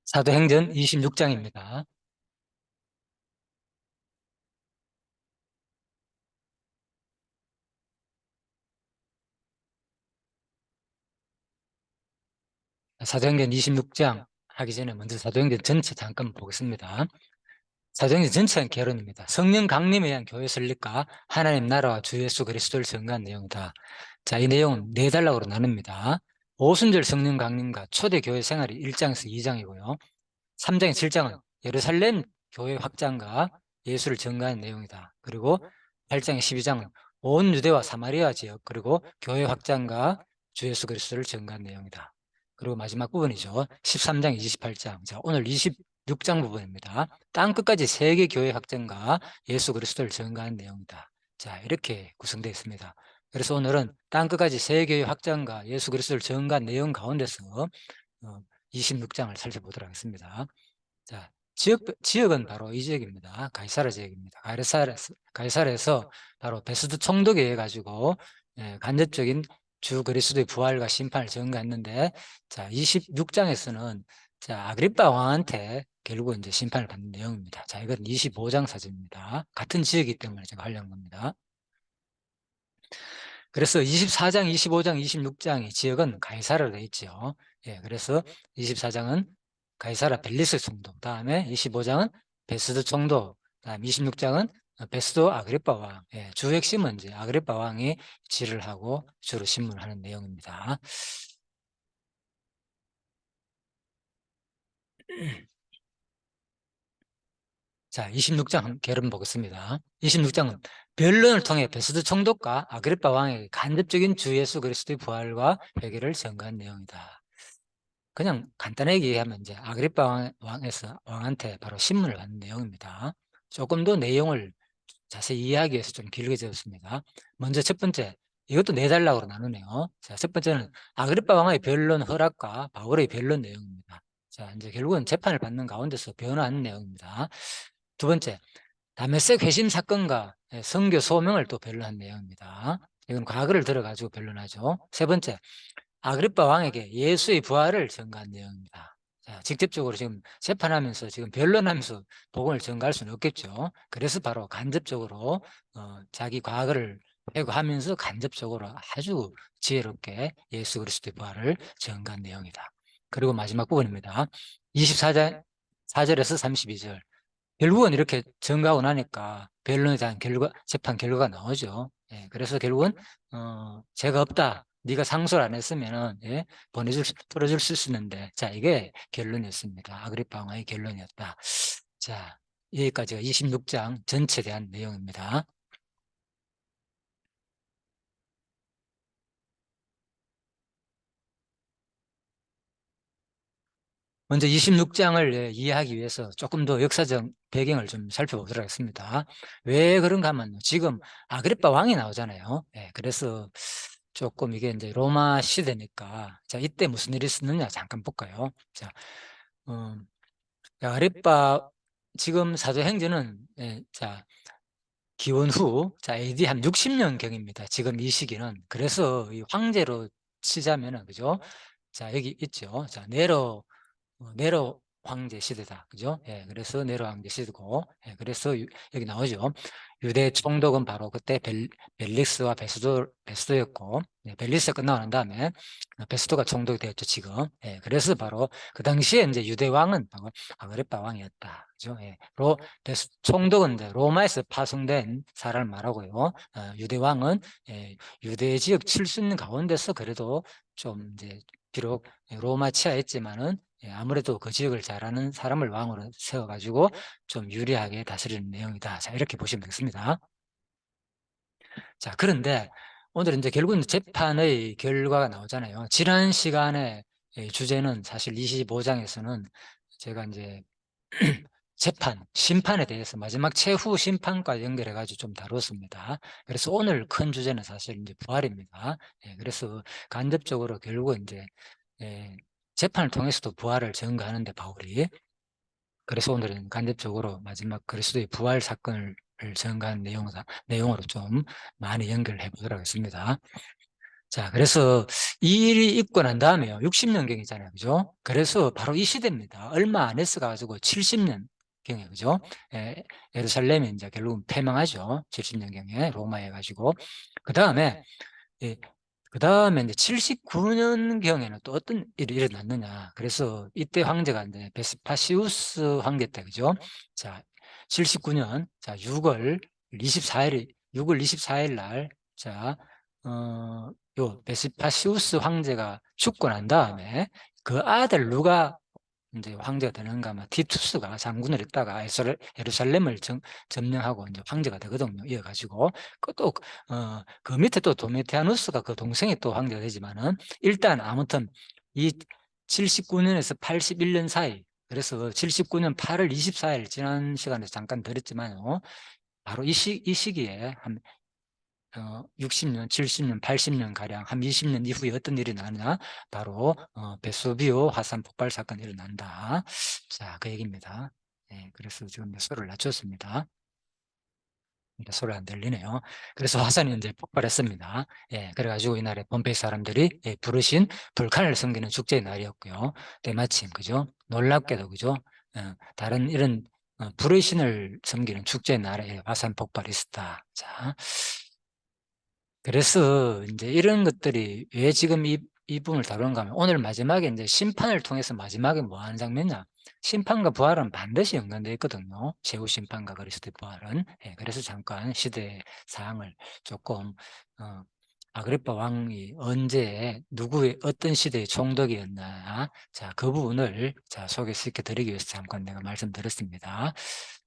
사도행전 26장입니다. 사도행전 26장 하기 전에 먼저 사도행전 전체 잠깐 보겠습니다. 사도행전 전체는 개론입니다. 성령 강림에 의한 교회 설립과 하나님 나라와 주 예수 그리스도를 증거한 내용이다. 자, 이 내용은 네 단락으로 나눕니다. 오순절 성령 강림과 초대 교회 생활이 1장에서 2장이고요. 3장에 7장은 예루살렘 교회 확장과 예수를 증거하는 내용이다. 그리고 8장에 12장은 온 유대와 사마리아 지역 그리고 교회 확장과 주 예수 그리스도를 증거한 내용이다. 그리고 마지막 부분이죠. 13장, 28장. 자, 오늘 26장 부분입니다. 땅 끝까지 세계 교회 확장과 예수 그리스도를 증거한 내용이다. 자, 이렇게 구성되어 있습니다. 그래서 오늘은 땅 끝까지 세계 교회 확장과 예수 그리스도를 증거한 내용 가운데서 26장을 살펴보도록 하겠습니다. 자, 지역은 바로 이 지역입니다. 가이사라 지역입니다. 가이사라에서 바로 베스도 총독에 의해 가지고 간접적인 주 그리스도의 부활과 심판을 증거했는데, 자, 26장에서는 자, 아그리빠 왕한테 결국 이제 심판을 받는 내용입니다. 자, 이건 25장 사진입니다. 같은 지역이기 때문에 제가 하려는 겁니다. 그래서 24장, 25장, 26장의 지역은 가이사라로 되어 있죠. 예, 그래서 24장은 가이사라 벨리스 총독, 다음에 25장은 베스도 총독, 다음 26장은 베스도 아그리빠 왕. 예, 주 핵심은 이제 아그리빠 왕이 지를 하고 주로 신문하는 내용입니다. 자, 26장 결론 보겠습니다. 26장은 변론을 통해 베스도 총독과 아그리빠 왕에게 간접적인 주 예수 그리스도의 부활과 회개를 전가한 내용이다. 그냥 간단하게 얘기하면 이제 아그리빠 왕한테 바로 신문을 받는 내용입니다. 조금 더 내용을 자세히 이해하기 위해서 좀 길게 적었습니다. 먼저 첫 번째, 이것도 네 단락으로 나누네요. 자, 첫 번째는 아그리빠 왕의 변론 허락과 바울의 변론 내용입니다. 자, 이제 결국은 재판을 받는 가운데서 변호하는 내용입니다. 두 번째, 다메섹 회심 사건과 선교 소명을 또 변론한 내용입니다. 이건 과거를 들어가지고 변론하죠. 세 번째, 아그리빠 왕에게 예수의 부활을 전가한 내용입니다. 자, 직접적으로 지금 재판하면서 지금 변론하면서 복음을 전가할 수는 없겠죠. 그래서 바로 간접적으로 자기 과거를 회고하면서 간접적으로 아주 지혜롭게 예수 그리스도의 부활을 전가한 내용이다. 그리고 마지막 부분입니다. 24장 4절에서 32절. 결국은 이렇게 전가하고 나니까 변론에 대한 재판 결과가 나오죠. 예, 그래서 결국은 죄가 없다. 네가 상소를 안 했으면은 풀어줄 수 있는데, 자, 이게 결론이었습니다. 아그리파 왕의 결론이었다. 자, 여기까지가 26장 전체에 대한 내용입니다. 먼저 26장을 이해하기 위해서 조금 더 역사적 배경을 좀 살펴보도록 하겠습니다. 왜 그런가 하면 지금 아그리파 왕이 나오잖아요. 예, 그래서 조금 이게 이제 로마 시대니까, 자, 이때 무슨 일이 있었느냐 잠깐 볼까요? 자, 어, 아그리파 지금 사도행전은 자, 기원 후, 자, AD 한 60년경입니다. 지금 이 시기는. 그래서 이 황제로 치자면은, 그죠? 자, 여기 있죠. 자, 네로 황제 시대다. 그죠? 예, 그래서 네로 황제 시대고, 예, 그래서 여기 나오죠. 유대 총독은 바로 그때 벨릭스와 베스도였고, 네, 벨릭스가 끝나고 난 다음에 베스도가 총독이 되었죠, 지금. 예, 그래서 바로 그 당시에 이제 유대 왕은 바로 아그리파 왕이었다. 그죠? 예, 총독은 이제 로마에서 파송된 사람을 말하고요. 유대 왕은 유대 지역 출신 가운데서 그래도 좀 이제 비록 로마 치하였지만은 아무래도 그 지역을 잘 아는 사람을 왕으로 세워가지고 좀 유리하게 다스리는 내용이다. 자, 이렇게 보시면 되겠습니다. 자, 그런데 오늘은 이제 결국은 재판의 결과가 나오잖아요. 지난 시간에 주제는 사실 25장에서는 제가 이제 심판에 대해서 마지막 최후 심판과 연결해가지고 좀 다뤘습니다. 그래서 오늘 큰 주제는 사실 이제 부활입니다. 그래서 간접적으로 결국은 이제 재판을 통해서도 부활을 증거하는데 바울이, 그래서 오늘은 간접적으로 마지막 그리스도의 부활 사건을 증거한 내용으로 좀 많이 연결해 보도록 하겠습니다. 자, 그래서 이 일이 있고 난 다음에요. 60년경이잖아요. 그죠? 그래서 바로 이 시대입니다. 얼마 안 했어 가지고 70년경에, 그죠? 예루살렘이 이제 결국은 패망하죠. 70년경에 로마에 가지고. 그 다음에, 예, 그 다음에 이제 79년경에는 또 어떤 일이 일어났느냐. 그래서 이때 황제가 이제 베스파시우스 황제 때, 그죠? 자, 79년, 자, 6월 24일 날, 자, 요 베스파시우스 황제가 죽고 난 다음에 그 아들 누가 이제 황제가 되는가, 막 티투스가 장군을 했다가 예루살렘을 점령하고 이제 황제가 되거든요. 이어가지고 그 밑에 또 도미티아누스가 그 동생이 또 황제가 되지만은 일단 아무튼 이 79년에서 81년 사이, 그래서 79년 8월 24일 지난 시간에 잠깐 드렸지만요. 바로 이 시기에 한 60년, 70년, 80년 가량 한 20년 이후에 어떤 일이 나느냐, 바로 베수비오 화산 폭발 사건이 일어난다. 자, 그 얘기입니다. 예, 그래서 지금 소리를 낮췄습니다. 소리 안 들리네요. 그래서 화산이 이제 폭발했습니다. 예, 그래가지고 이날에 폼페이 사람들이 부르신 불칸을 섬기는 축제의 날이었고요. 때마침, 그죠? 놀랍게도, 그죠? 다른 이런 불의 신을 섬기는 축제의 날에 화산 폭발이 있었다. 자, 그래서 이제 이런 것들이 왜 지금 이 부분을 다루는가 하면, 오늘 마지막에 이제 심판을 통해서 마지막에 뭐 하는 장면이냐. 심판과 부활은 반드시 연관되어 있거든요. 최후 심판과 그리스도의 부활은. 예, 그래서 잠깐 시대 사항을 조금, 아그리파 왕이 언제 누구의 어떤 시대의 총독이었나, 자, 그 부분을 자, 소개시켜 드리기 위해서 잠깐 내가 말씀드렸습니다.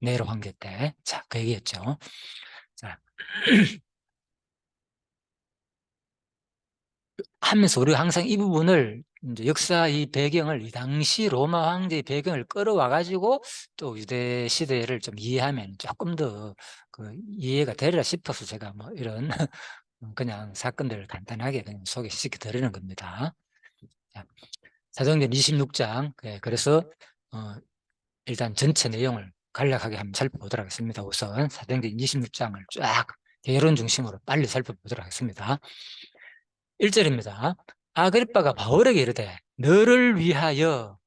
네로 황제 때. 자, 그 얘기였죠. 자, 하면서 우리가 항상 이 부분을 이제 역사 이 배경을, 이 당시 로마 황제의 배경을 끌어와 가지고 또 유대 시대를 좀 이해하면 조금 더 그 이해가 되리라 싶어서 제가 뭐 이런 그냥 사건들을 간단하게 그냥 소개시켜 드리는 겁니다. 자, 사도행전 26장. 그래서 일단 전체 내용을 간략하게 한번 살펴보도록 하겠습니다. 우선 사도행전 26장을 쫙 개론 중심으로 빨리 살펴보도록 하겠습니다. 1절입니다. 아그리빠가 바울에게 이르되 너를 위하여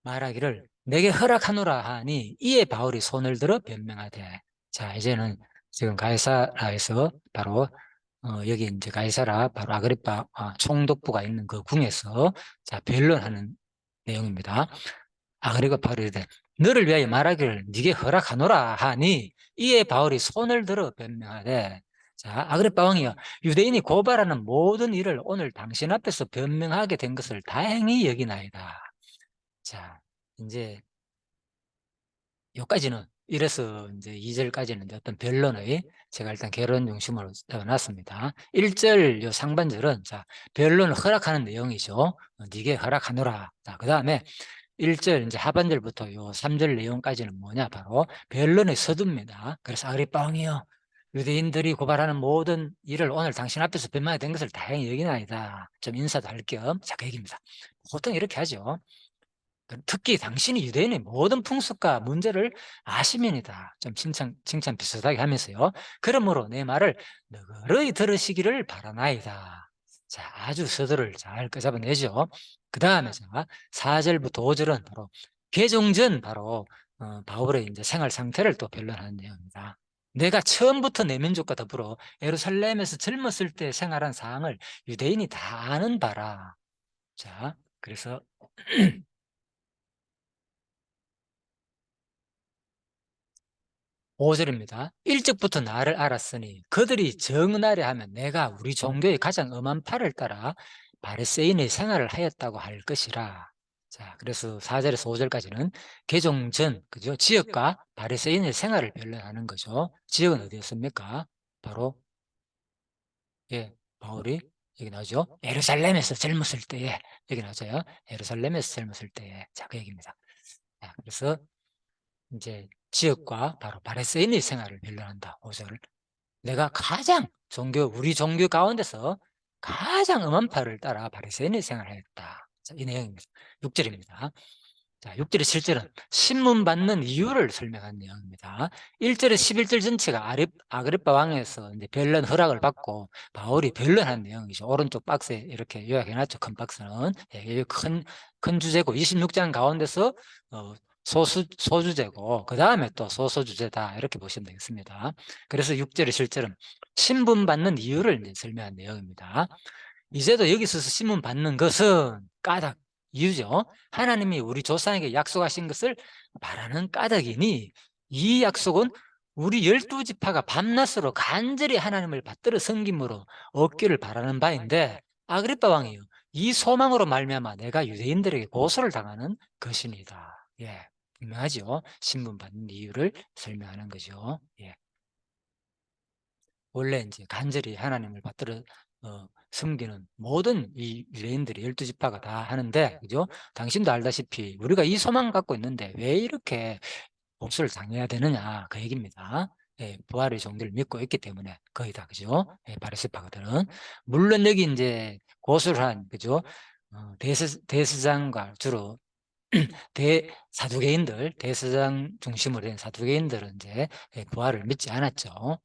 말하기를 내게 허락하노라 하니 이에 바울이 손을 들어 변명하되. 자, 이제는 지금 가이사라에서 바로 여기 이제 가이사라 바로 아그리빠 총독부가 있는 그 궁에서 자, 변론하는 내용입니다. 아그리빠 바울이 이르되 너를 위하여 말하기를 네게 허락하노라 하니 이에 바울이 손을 들어 변명하되. 자, 아그리빠 왕이여, 유대인이 고발하는 모든 일을 오늘 당신 앞에서 변명하게 된 것을 다행히 여기나이다. 자, 이제 여기까지는, 이래서 이제 2절까지는 이제 어떤 변론의, 제가 일단 개론 중심으로 놨습니다. 1절 요 상반절은 자, 변론을 허락하는 내용이죠. 네게 허락하노라. 자, 그 다음에 1절 이제 하반절부터 요 3절 내용까지는 뭐냐, 바로 변론의 서두입니다. 그래서 아그리빠 왕이여, 유대인들이 고발하는 모든 일을 오늘 당신 앞에서 변명하게 된 것을 다행히 여기나이다. 좀 인사도 할 겸, 자, 그 얘기입니다. 보통 이렇게 하죠. 특히 당신이 유대인의 모든 풍습과 문제를 아시면이다. 좀 칭찬 비슷하게 하면서요. 그러므로 내 말을 너그러이 들으시기를 바라나이다. 자, 아주 서두를 잘 끄잡아내죠. 그 다음에 제가 4절부터 5절은 바로 개종 전 바로 바울의 이제 생활 상태를 또 변론하는 내용입니다. 내가 처음부터 내 민족과 더불어 예루살렘에서 젊었을 때 생활한 사항을 유대인이 다 아는 바라. 자, 그래서 5절입니다. 일찍부터 나를 알았으니 그들이 정은하려 하면 내가 우리 종교의 가장 엄한 팔을 따라 바리새인의 생활을 하였다고 할 것이라. 자, 그래서 4절에서 5절까지는 개종 전, 그죠? 지역과 바리새인의 생활을 변론하는 거죠. 지역은 어디였습니까? 바로, 예, 바울이 여기 나오죠. 예루살렘에서 젊었을 때에, 여기 나오죠. 예루살렘에서 젊었을 때에. 자, 그 얘기입니다. 자, 그래서 이제 지역과 바로 바리새인의 생활을 변론한다. 5절. 내가 가장 우리 종교 가운데서 가장 엄한 팔을 따라 바리새인의 생활을 했다. 자, 이 내용입니다. 6절입니다. 자, 6절의 7절은 신문 받는 이유를 설명한 내용입니다. 1절에 11절 전체가 아그리빠 왕에서 이제 변론 허락을 받고 바울이 변론한 내용이죠. 오른쪽 박스에 이렇게 요약해놨죠. 큰 박스는. 예, 이게 큰 주제고 26장 가운데서 소주제고 그 다음에 또 소소주제다 이렇게 보시면 되겠습니다. 그래서 6절의 7절은 신분 받는 이유를 이제 설명한 내용입니다. 이제도 여기서 신문 받는 것은 까닭 이유죠. 하나님이 우리 조상에게 약속하신 것을 말하는 까닭이니 이 약속은 우리 12지파가 밤낮으로 간절히 하나님을 받들어 섬김으로 얻기를 바라는 바인데 아그리빠 왕이요 이 소망으로 말미암아 내가 유대인들에게 고소를 당하는 것입니다. 예, 분명하죠. 신분 받는 이유를 설명하는 거죠. 예. 원래 이제 간절히 하나님을 받들어 섬기는 모든 이 유대인들이 12지파가 다 하는데, 그죠? 당신도 알다시피 우리가 이 소망 갖고 있는데 왜 이렇게 복수를 당해야 되느냐 그 얘기입니다. 예, 부활의 종들을 믿고 있기 때문에 거의 다, 그죠? 예, 바리새파들은 물론 여기 이제 고수를 한, 그죠? 대스장과 주로 사두개인들, 대스장 중심으로 된 사두개인들은 이제 부활을 믿지 않았죠.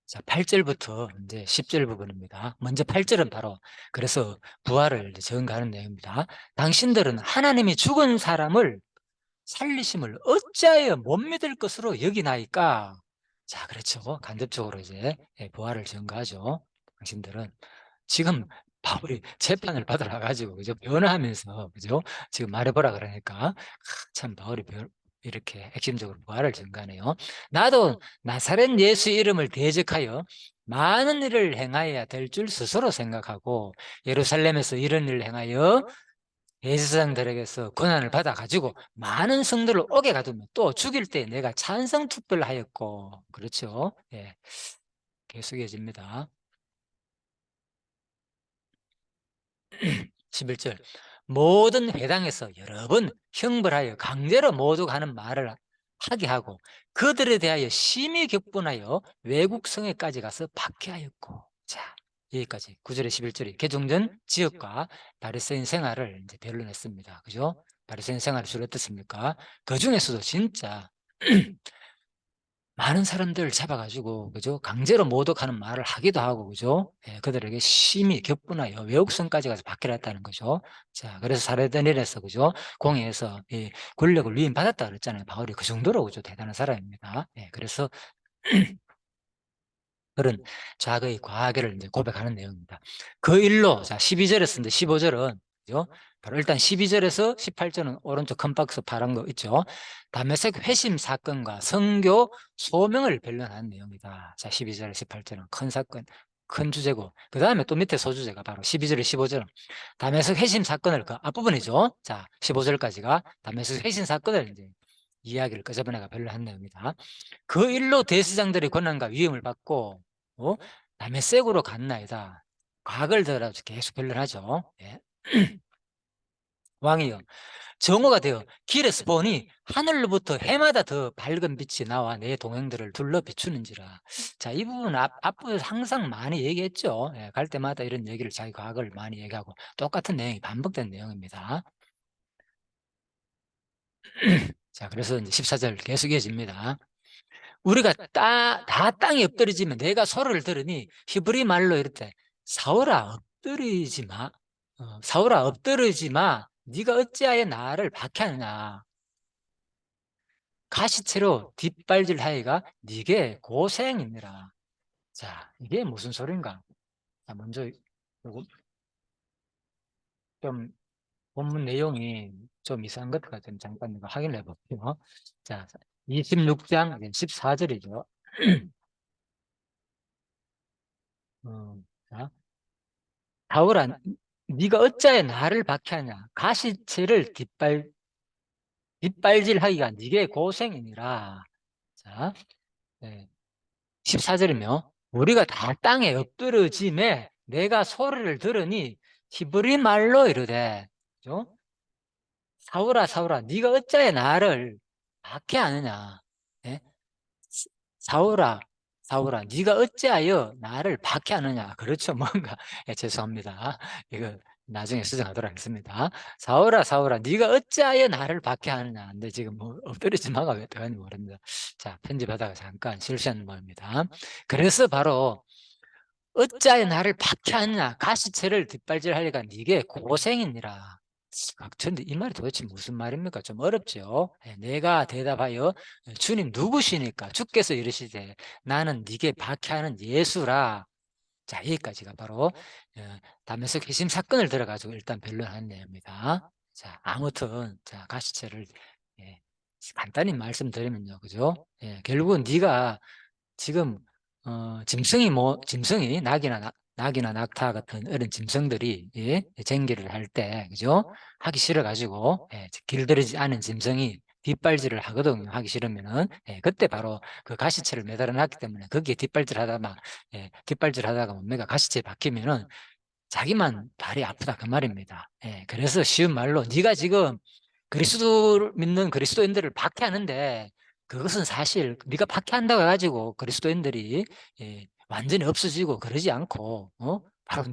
자, 8절부터 이제 10절 부분입니다. 먼저 8절은 바로 그래서 부활을 이제 증거하는 내용입니다. 당신들은 하나님이 죽은 사람을 살리심을 어찌하여 못 믿을 것으로 여기나이까? 자, 그렇죠. 간접적으로 이제 부활을 증거하죠. 당신들은 지금 바울이 재판을 받으러 가지고 그죠? 변호하면서 그죠? 지금 말해보라 그러니까 참 바울이 이렇게 핵심적으로 부활을 증가하네요. 나도 나사렛 예수 이름을 대적하여 많은 일을 행하여야 될 줄 스스로 생각하고 예루살렘에서 이런 일을 행하여 대제사장들에게서 권한을 받아 가지고 많은 성도를 옥에 가두며 또 죽일 때 내가 찬성 투표를 하였고, 그렇죠? 예, 계속 이어집니다. 11절 모든 회당에서 여러 번 형벌하여 강제로 모독하는 말을 하게 하고 그들에 대하여 심히 격분하여 외국 성에까지 가서 박해하였고. 자, 여기까지 9절에 11절이 개종전 지역과 바리새인 생활을 이제 변론했습니다. 그죠? 바리새인 생활이 주로 어떻습니까? 그 중에서도 진짜 많은 사람들을 잡아가지고, 그죠? 강제로 모독하는 말을 하기도 하고, 그죠? 예, 그들에게 심히 격분하여 외국성까지 가서 박해를 했다는 거죠. 자, 그래서 사례단일에서, 그죠? 공회에서 이 권력을 위임받았다 그랬잖아요. 바울이 그 정도로, 그죠? 대단한 사람입니다. 예, 그래서 그런 자거의 과거를 이제 고백하는 내용입니다. 그 일로, 자, 12절에서 15절은, 그죠? 바로 일단 12절에서 18절은 오른쪽 큰 박스 파란 거 있죠? 다메섹 회심 사건과 선교 소명을 변론하는 내용이다. 자, 12절, 18절은 큰 사건, 큰 주제고, 그 다음에 또 밑에 소주제가 바로 12절, 15절은 다메섹 회심 사건을 그 앞부분이죠. 자, 15절까지가 다메섹 회심 사건을 이제 이야기를 끄집어내가 변론한 내용입니다. 그 일로 대제사장들의 권한과 위임을 받고 다메섹으로 갔나이다. 과거를 들어 계속 변론하죠. 예. 왕이여 정오가 되어 길에서 보니 하늘로부터 해마다 더 밝은 빛이 나와 내 동행들을 둘러 비추는지라. 자, 이 부분 앞부에서 항상 많이 얘기했죠. 예, 갈 때마다 이런 얘기를 자기 과거를 많이 얘기하고 똑같은 내용이 반복된 내용입니다. 자, 그래서 이제 14절 계속 이어집니다. 우리가 다 땅에 엎드리지면 내가 소리를 들으니 히브리 말로 이렇게 사울아 엎드리지 마. 사울아 엎드리지 마. 네가 어찌하여 나를 박해하느냐. 가시채로 뒷발질하기가 네게 고생이니라. 자, 이게 무슨 소린가? 자, 먼저 요거 좀 본문 내용이 좀 이상한 것 같으면 잠깐 이거 확인해 볼게요. 자, 26장 14절이죠. 자, 사울아, 네가 어찌하여 나를 박해하냐? 가시채를 뒷발질하기가 네게 고생이니라. 자, 네. 14절이며 우리가 다 땅에 엎드러짐에 내가 소리를 들으니 히브리 말로 이르되, 그죠? 사울아 사울아 네가 어찌하여 나를 박해하느냐? 예? 사울아 사울아, 네가 어찌하여 나를 박해하느냐. 그렇죠. 뭔가 죄송합니다. 이거 나중에 수정하도록 하겠습니다. 사울아, 사울아, 네가 어찌하여 나를 박해하느냐. 근데 지금 뭐 엎드리지 마가 왜 들어가는지 모릅니다. 자, 편집하다가 잠깐 실수한 말입니다. 그래서 바로 어찌하여 나를 박해하느냐. 가시체를 뒷발질하려가 네게 고생이니라. 근데 이 말이 도대체 무슨 말입니까? 좀 어렵죠. 내가 대답하여 주님 누구시니까 주께서 이르시되 나는 네게 박해하는 예수라. 자, 여기까지가 바로 다메섹 회심 사건을 들어가지고 일단 변론하는 내용입니다. 자, 아무튼 자, 가시체를 예, 간단히 말씀드리면요, 그죠? 결국은 네가 지금 짐승이 낙이나 낙타 같은 어린 짐승들이 쟁기를 할 때, 그죠? 하기 싫어 가지고 길들이지 않은 짐승이 뒷발질을 하거든요. 하기 싫으면은 그때 바로 그 가시체를 매달아 놨기 때문에 거기에 뒷발질 하다가 몸매가 가시체에 박히면은 자기만 발이 아프다 그 말입니다. 그래서 쉬운 말로 네가 지금 그리스도를 믿는 그리스도인들을 박해하는데 그것은 사실 네가 박해한다고 해가지고 그리스도인들이 완전히 없어지고 그러지 않고 바로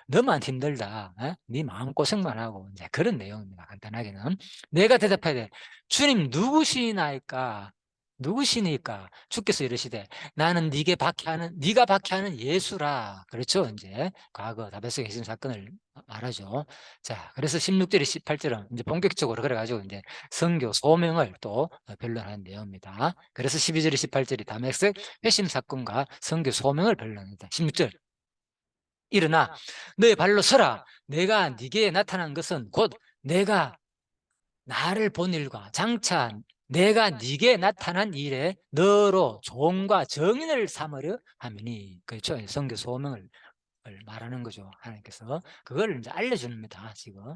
너만 힘들다. 네 마음고생만 하고 이제 그런 내용입니다. 간단하게는 내가 대답해야 돼. 주님 누구시나이까? 누구시니까 주께서 이르시되 나는 네가 박해하는 예수라. 그렇죠. 이제 과거 다베섹 해신 사건을 말하죠. 자, 그래서 16절에 18절은 이제 본격적으로 그래가지고 이제 선교 소명을 또 변론하는 내용입니다. 그래서 12절에 18절이 다메섹 회심 사건과 선교 소명을 변론합니다. 16절 일어나 너의 발로 서라. 내가 네게 나타난 것은 곧 내가 나를 본 일과 장차 내가 네게 나타난 일에 너로 종과 정인을 삼으려 함이니. 그렇죠. 선교 소명을 말하는 거죠. 하나님께서 그걸 이제 알려줍니다. 지금.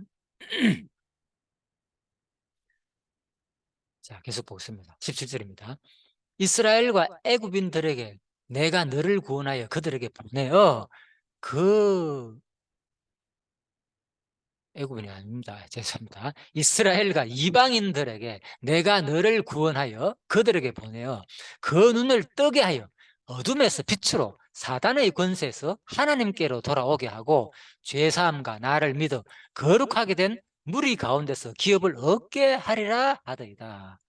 자, 계속 보겠습니다. 17절입니다. 이스라엘과 애굽인들에게 내가 너를 구원하여 그들에게 보내어 그 애굽인이 아닙니다. 죄송합니다. 이스라엘과 이방인들에게 내가 너를 구원하여 그들에게 보내어 그 눈을 뜨게 하여 어둠에서 빛으로 사단의 권세에서 하나님께로 돌아오게 하고 죄사함과 나를 믿어 거룩하게 된 무리 가운데서 기업을 얻게 하리라 하더이다.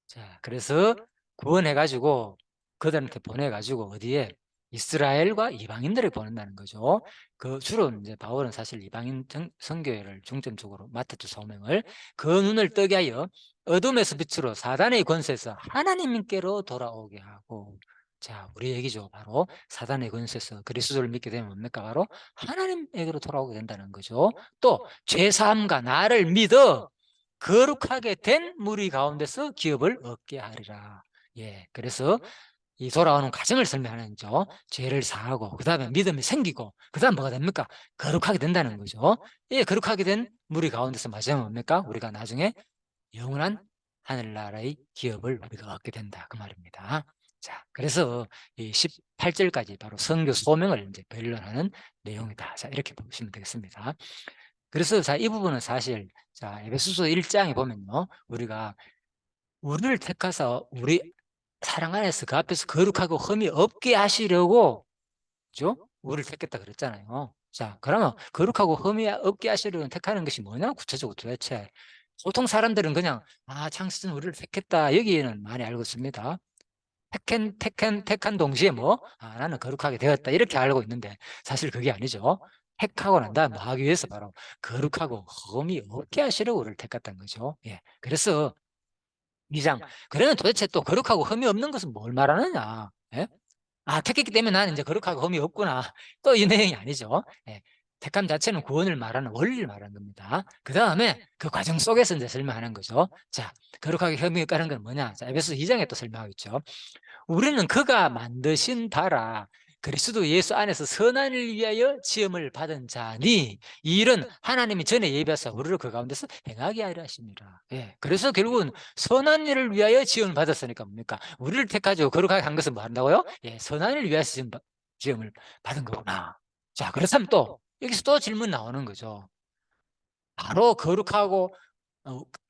자, 그래서 구원해가지고 그들한테 보내가지고 어디에 이스라엘과 이방인들을 보낸다는 거죠. 그 주로 이제 바울은 사실 이방인 선교회를 중점적으로 맡았죠. 소명을. 그 눈을 뜨게 하여 어둠에서 빛으로 사단의 권세에서 하나님께로 돌아오게 하고. 자, 우리 얘기죠. 바로 사단의 권세에서 그리스도를 믿게 되면 뭡니까? 바로 하나님에게로 돌아오게 된다는 거죠. 또 죄사함과 나를 믿어 거룩하게 된 무리 가운데서 기업을 얻게 하리라. 그래서 이 돌아오는 과정을 설명하는 거죠. 죄를 사하고 그 다음에 믿음이 생기고 그 다음 뭐가 됩니까? 거룩하게 된다는 거죠. 거룩하게 된 무리 가운데서 마지막은 뭡니까? 우리가 나중에 영원한 하늘나라의 기업을 우리가 얻게 된다 그 말입니다. 자, 그래서 이 18절까지 바로 선교 소명을 이제 변론하는 내용이다. 자, 이렇게 보시면 되겠습니다. 그래서 자, 이 부분은 사실 자, 에베소서 1장에 보면요. 우리를 택하사 우리 사랑 안에서 그 앞에서 거룩하고 흠이 없게 하시려고 그죠? 우리를 택했다 그랬잖아요. 자, 그러면 거룩하고 흠이 없게 하시려고 택하는 것이 뭐냐? 구체적으로 도대체 보통 사람들은 그냥 창세전 우리를 택했다 여기에는 많이 알고 있습니다. 택한 동시에 나는 거룩하게 되었다 이렇게 알고 있는데 사실 그게 아니죠. 택하고 난 다음 뭐 하기 위해서 바로 거룩하고 흠이 없게 하시려고 우리를 택했다는 거죠. 그래서 2장 그러면 도대체 또 거룩하고 흠이 없는 것은 뭘 말하느냐? 택했기 때문에 나는 이제 거룩하고 흠이 없구나. 또 이 내용이 아니죠. 택함 자체는 구원을 말하는 원리를 말하는 겁니다. 그 다음에 그 과정 속에서 이제 설명하는 거죠. 자, 거룩하게 흠이 없다는 건 뭐냐? 자, 에베소 2장에 또 설명하고 있죠. 우리는 그가 만드신 바라 그리스도 예수 안에서 선한 일을 위하여 지음을 받은 자니 이 일은 하나님이 전에 예비하사 우리를 그 가운데서 행하게 하려 하십니다. 그래서 결국은 선한 일을 위하여 지음을 받았으니까 뭡니까? 우리를 택하죠. 거룩하게 한 것은 뭐 한다고요? 선한 일을 위하여 지음을 받은 거구나. 자, 그렇다면 또 여기서 또 질문 나오는 거죠. 바로 거룩하고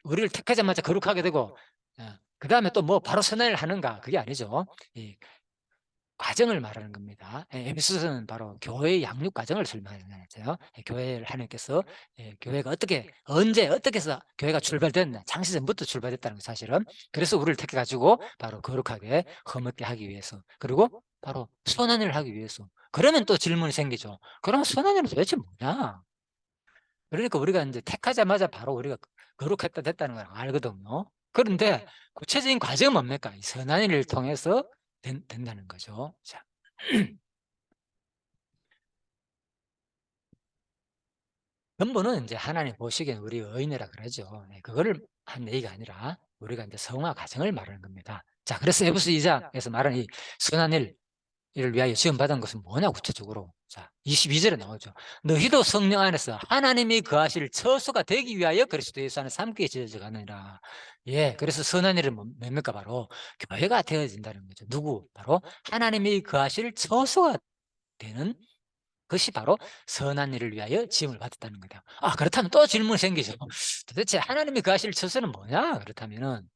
우리를 택하자마자 거룩하게 되고 그 다음에 또 바로 선한 일을 하는가? 그게 아니죠. 과정을 말하는 겁니다. 에베소서는 바로 교회의 양육 과정을 설명하는 거죠. 교회를 하나님께서 교회가 어떻게 언제 어떻게 해서 교회가 출발됐나 창세 전부터 출발됐다는 거 사실은. 그래서 우리를 택해 가지고 바로 거룩하게 흠없게 하기 위해서 그리고 바로 선한 일을 하기 위해서. 그러면 또 질문이 생기죠. 그럼 선한 일은 도대체 뭐냐? 그러니까 우리가 인제 택하자마자 바로 우리가 거룩했다 됐다는 걸 알거든요. 그런데 구체적인 과정은 뭡니까? 이 선한 일을 통해서 된다는 거죠. 자. 근본은 인제 하나님 보시기에는 우리 의인이라 그러죠. 그거를 한 얘기가 아니라 우리가 인제 성화 과정을 말하는 겁니다. 자, 그래서 에베소 2 장에서 말하는 이 선한 이를 위하여 지원받은 것은 뭐냐 구체적으로. 자, 22 절에 나오죠. 너희도 성령 안에서 하나님이 거하실 처소가 되기 위하여 그리스도 예수 안에 함께 지어져 가느니라. 그래서 선한 일은 뭡니까? 바로 교회가 되어진다는 거죠. 누구? 바로 하나님이 거하실 처소가 되는 것이 바로 선한 일을 위하여 지음을 받았다는 거다. 그렇다면 또 질문이 생기죠. 도대체 하나님이 거하실 처소는 뭐냐? 그렇다면은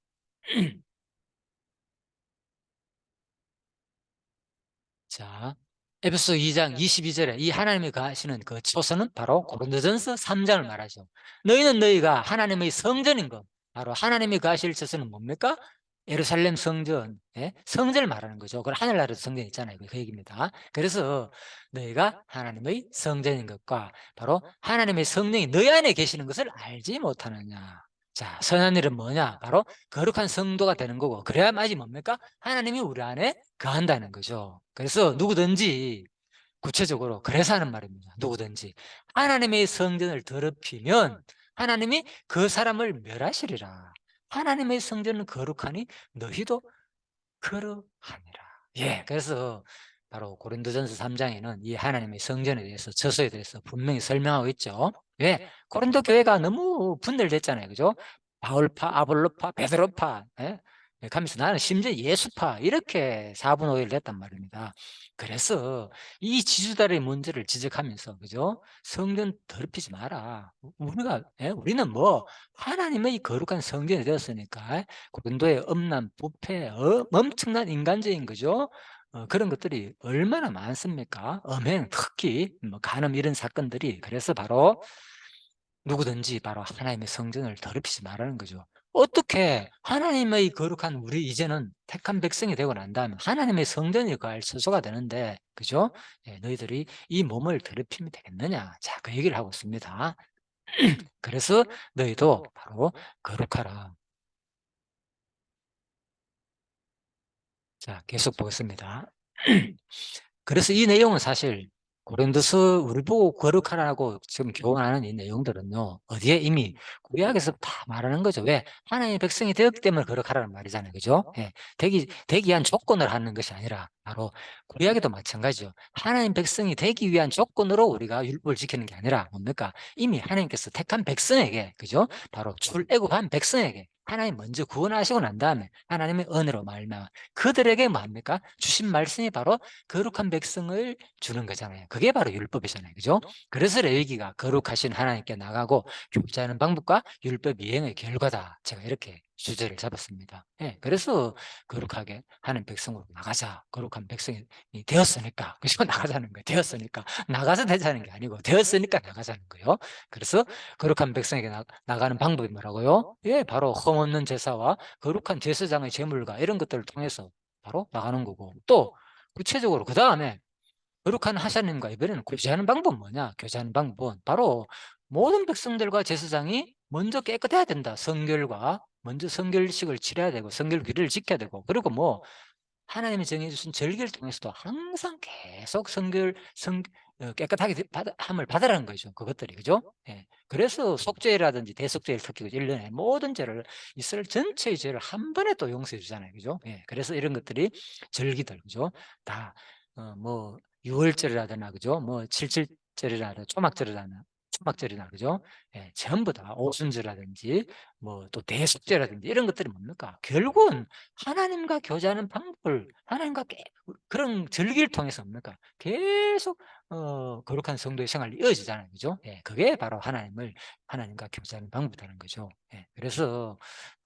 자, 에베소 2장 22 절에 이 하나님이 거하시는 그 처소는 바로 고린도전서 3 장을 말하죠. 너희는 너희가 하나님의 성전인 것. 바로 하나님이 거하실 처소는 뭡니까? 예루살렘 성전, 성전을 말하는 거죠. 그 하늘나라 성전 있잖아요. 그 얘기입니다. 그래서 너희가 하나님의 성전인 것과 바로 하나님의 성령이 너희 안에 계시는 것을 알지 못하느냐. 자, 선한 일은 뭐냐? 바로 거룩한 성도가 되는 거고, 그래야만이 뭡니까? 하나님이 우리 안에 거한다는 거죠. 그래서 누구든지 구체적으로 그래서 하는 말입니다. 누구든지 하나님의 성전을 더럽히면 하나님이 그 사람을 멸하시리라. 하나님의 성전은 거룩하니 너희도 거룩하니라. 그래서 바로 고린도전서 3 장에는 이 하나님의 성전에 대해서 처소에 대해서 분명히 설명하고 있죠. 왜? 고린도 교회가 너무 분열됐잖아요. 그죠? 바울파, 아볼로파, 베드로파, 가면서 나는 심지어 예수파 이렇게 4분 5일 됐단 말입니다. 그래서 이 지주달의 문제를 지적하면서 그죠? 성전 더럽히지 마라. 우리가 우리는 뭐 하나님의 거룩한 성전이 되었으니까 고린도의 엄난, 부패, 엄청난 인간적인 거죠. 그런 것들이 얼마나 많습니까? 엄행, 특히 뭐 간음 이런 사건들이. 그래서 바로 누구든지 바로 하나님의 성전을 더럽히지 말라는 거죠. 어떻게 하나님의 거룩한 우리 이제는 택한 백성이 되고 난 다음에 하나님의 성전이 거할 처소가 되는데 그죠? 너희들이 이 몸을 더럽히면 되겠느냐? 자, 그 얘기를 하고 있습니다. 그래서 너희도 바로 거룩하라. 자, 계속 보겠습니다. 그래서 이 내용은 사실 고린도서 우리 보고 거룩하라고 지금 교훈하는 이 내용들은요. 어디에 이미 구약에서 다 말하는 거죠. 왜? 하나님의 백성이 되었기 때문에 거룩하라는 말이잖아요. 그죠? 되기 위한 조건을 하는 것이 아니라 바로 구약에도 마찬가지죠. 하나님 백성이 되기 위한 조건으로 우리가 율법을 지키는 게 아니라 뭡니까? 이미 하나님께서 택한 백성에게 그죠? 바로 출애굽한 백성에게 하나님 먼저 구원하시고 난 다음에 하나님의 은혜로 말미암아 그들에게 뭡니까? 주신 말씀이 바로 거룩한 백성을 주는 거잖아요. 그게 바로 율법이잖아요. 그죠? 그래서 레위기가 거룩하신 하나님께 나가고 교제하는 방법과 율법 이행의 결과다. 제가 이렇게 주제를 잡았습니다. 그래서 거룩하게 하는 백성으로 나가자. 거룩한 백성이 되었으니까. 그죠? 나가자는 거예요. 되었으니까. 나가서 되자는 게 아니고 되었으니까 나가자는 거예요. 그래서 거룩한 백성에게 나가는 방법이 뭐라고요? 바로 흠없는 제사와 거룩한 제사장의 제물과 이런 것들을 통해서 바로 나가는 거고 또 구체적으로 그다음에 거룩한 하사님과 이번에는 교제하는 방법은 뭐냐? 교제하는 방법은 바로 모든 백성들과 제사장이 먼저 깨끗해야 된다. 성결과 먼저 성결식을 치러야 되고 성결 규례를 지켜야 되고 그리고 뭐 하나님이 정해 주신 절기를 통해서도 항상 계속 깨끗하게 함을 받으라는 거죠. 그것들이. 그죠? 그래서 속죄라든지 대속죄를 특히 1 년에 모든 죄를 이스라엘 전체의 죄를 한 번에 또 용서해 주잖아요. 그죠? 그래서 이런 것들이 절기들 그죠? 다 뭐 유월절이라거나 그죠? 뭐 칠칠절이라든 초막절이나 그죠? 전부 다 오순절이라든지 뭐 또 대속죄라든지 이런 것들이 뭡니까? 결국은 하나님과 교제하는 방법을 하나님과 그런 절기를 통해서 뭡니까? 계속 거룩한 성도의 생활이 이어지잖아요. 그죠? 그게 바로 하나님과 교제하는 방법이라는 거죠. 그래서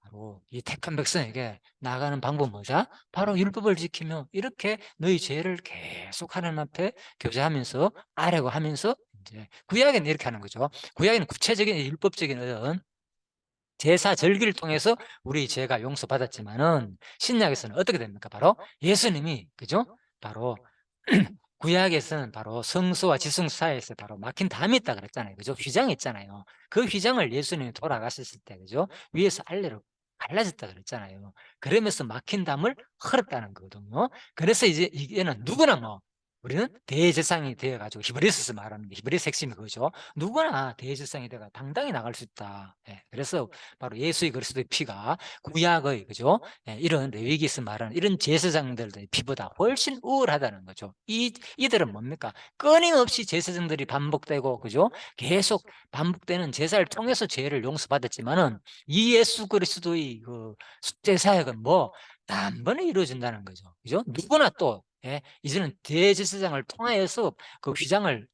바로 이 택한 백성에게 나아가는 방법 뭐죠? 바로 율법을 지키며 이렇게 너희 죄를 계속 하나님 앞에 교제하면서 아뢰고 하면서 이제 구약에는 이렇게 하는 거죠. 구약에는 구체적인 율법적인 어떤 제사 절기를 통해서 우리 죄가 용서받았지만은 신약에서는 어떻게 됩니까? 바로 예수님이 그죠? 바로 구약에서는 바로 성소와 지성소 사이에서 바로 막힌 담이 있다 그랬잖아요. 그죠? 휘장이 있잖아요. 그 휘장을 예수님이 돌아가셨을 때 그죠? 위에서 아래로 갈라졌다 그랬잖아요. 그러면서 막힌 담을 헐었다는 거거든요. 그래서 이제 이게는 누구나 뭐 우리는 대제사장이 되어 가지고 히브리서에서 말하는 게 히브리서 핵심이 그거죠. 누구나 대제사장이 되어 당당히 나갈 수 있다. 예. 그래서 바로 예수의 그리스도의 피가 구약의 그죠? 예, 이런 레위기에서 말하는 이런 제사장들의 피보다 훨씬 우월하다는 거죠. 이들은 뭡니까? 끊임없이 제사장들이 반복되고 그죠? 계속 반복되는 제사를 통해서 죄를 용서받았지만은 이 예수 그리스도의 그 속죄 사역은 뭐 단번에 이루어진다는 거죠. 그죠? 누구나 또 예, 이제는 대제사장을 통하여서 그 휘장을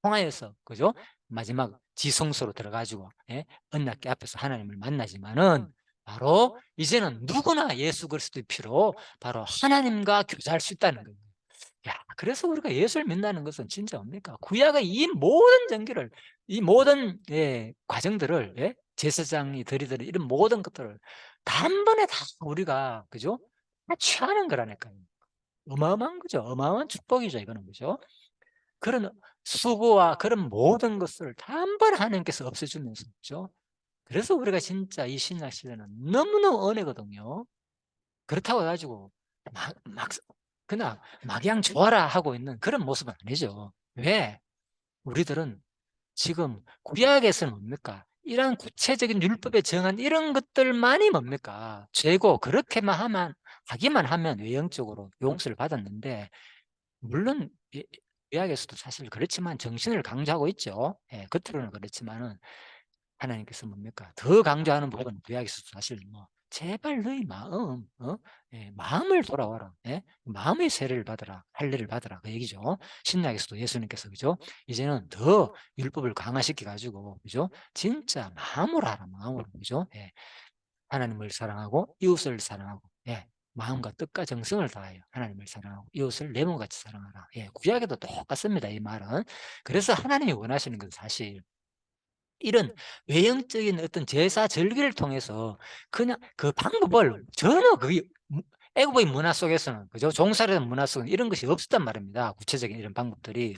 통하여서 그죠? 마지막 지성소로 들어 가지고 예, 언약궤 앞에서 하나님을 만나지만은 바로 이제는 누구나 예수 그리스도의 피로 바로 하나님과 교제할 수 있다는 거예요. 야, 그래서 우리가 예수를 믿는다는 것은 진짜 뭡니까? 구약의 이 모든 전기를 이 모든 예, 과정들을 예? 제사장이 드리던 이런 모든 것들을 단번에 다 우리가 그죠? 다 취하는 거라니까요. 어마어마한 거죠. 어마어마한 축복이죠, 이거는 그죠? 그런 수고와 그런 모든 것을 단번에 하나님께서 없애주면서 그죠? 그래서 우리가 진짜 이 신약 시대는 너무너무 은혜거든요. 그렇다고 해 가지고 막 그냥 막양 좋아라 하고 있는 그런 모습은 아니죠. 왜? 우리들은 지금 구약에서는 뭡니까? 이러한 구체적인 율법에 정한 이런 것들만이 뭡니까? 죄고 그렇게만 하기만 하면 외형적으로 용서를 받았는데 물론 구약에서도 사실 그렇지만 정신을 강조하고 있죠. 예, 겉으로는 그렇지만은 하나님께서 뭡니까? 더 강조하는 부분은 구약에서도 사실 뭐 "제발 너희 마음 예 마음을 돌아와라. 예. 마음의 세례를 받으라. 할례를 받으라." 그 얘기죠. 신약에서도 예수님께서 그죠? 이제는 더 율법을 강화시켜 가지고 그죠? 진짜 마음으로 하라 마음으로. 그죠? 예. 하나님을 사랑하고 이웃을 사랑하고 예. 마음과 뜻과 정성을 다하여 하나님을 사랑하고 이웃을 내 몸같이 사랑하라. 예. 구약에도 똑같습니다, 이 말은. 그래서 하나님이 원하시는 건 사실 이런 외형적인 어떤 제사 절기를 통해서 그냥 그 방법을 전혀 그 애국의 문화 속에서는 그죠? 종살이라는 문화 속에는 이런 것이 없었단 말입니다. 구체적인 이런 방법들이.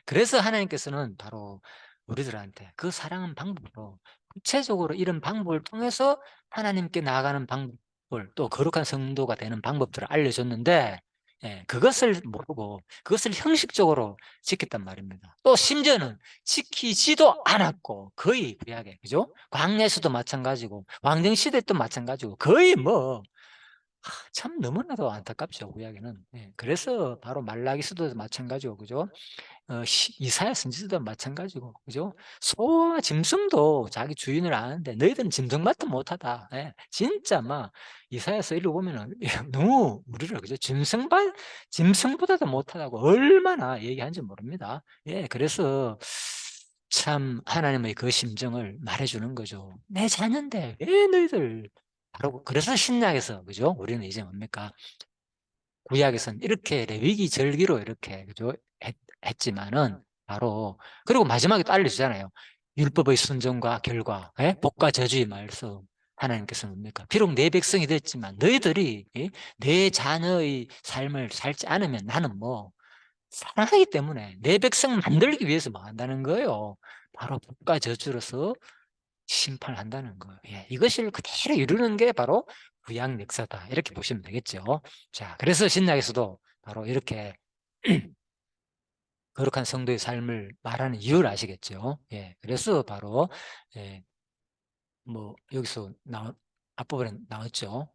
그래서 하나님께서는 바로 우리들한테 그 사랑하는 방법으로 구체적으로 이런 방법을 통해서 하나님께 나아가는 방법을 또 거룩한 성도가 되는 방법들을 알려줬는데 예, 그것을 모르고 그것을 형식적으로 지켰단 말입니다. 또 심지어는 지키지도 않았고 거의 구약에 그죠? 광야에서도 마찬가지고 왕정시대 도 마찬가지고 거의 뭐 참 너무나도 안타깝죠 구약에는. 예, 그래서 바로 말라기서도 마찬가지고 그죠? 이사야 선지자도 마찬가지고 그죠? 소와 짐승도 자기 주인을 아는데 너희들은 짐승만도 못하다. 예. 진짜 막 이사야서 읽어보면은 너무 우리를 그죠? 짐승보다도 못하다고 얼마나 얘기하는지 모릅니다. 예. 그래서 참 하나님의 그 심정을 말해주는 거죠. 내 자녀인데 왜 너희들 바로 그래서 신약에서 그죠? 우리는 이제 뭡니까? 구약에서는 이렇게 레위기 절기로 이렇게 그죠? 했지만은 바로 그리고 마지막에 또 알려주잖아요. 율법의 순종과 결과, 예? 복과 저주의 말씀. 하나님께서 뭡니까? 비록 내 백성이 됐지만 너희들이 예? 내 자녀의 삶을 살지 않으면 나는 뭐 사랑하기 때문에 내 백성 만들기 위해서 뭐 한다는 거예요. 바로 복과 저주로서 심판한다는 거예요. 예, 이것을 그대로 이루는 게 바로 구약 역사다. 이렇게 보시면 되겠죠. 자, 그래서 신약에서도 바로 이렇게 거룩한 성도의 삶을 말하는 이유를 아시겠죠. 예, 그래서 바로 예, 뭐 여기서 앞부분에 나왔죠.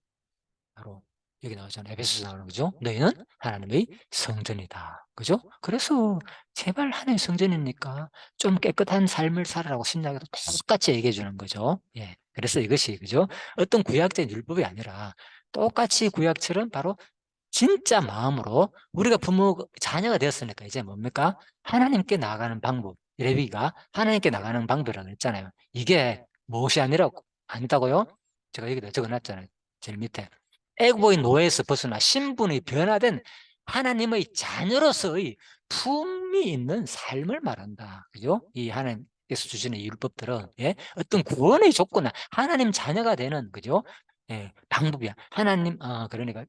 바로 여기 나오잖아요. 에베소서 나오는 거죠. 너희는 하나님의 성전이다. 그죠? 그래서 제발 하나님의 성전이니까 좀 깨끗한 삶을 살아라고 신약에도 똑같이 얘기해 주는 거죠. 예. 그래서 이것이 그죠? 어떤 구약적인 율법이 아니라 똑같이 구약처럼 바로 진짜 마음으로 우리가 자녀가 되었으니까 이제 뭡니까? 하나님께 나아가는 방법. 레위가 하나님께 나가는 방법이라고 했잖아요. 이게 무엇이 아니라고 아니다고요? 제가 여기다 적어놨잖아요. 제일 밑에. 애고의 노예에서 벗어나 신분이 변화된 하나님의 자녀로서의 품이 있는 삶을 말한다. 그죠? 이 하나님께서 주시는 이 율법들은, 예? 어떤 구원의 조건은 하나님 자녀가 되는, 그죠? 예, 방법이야. 그러니까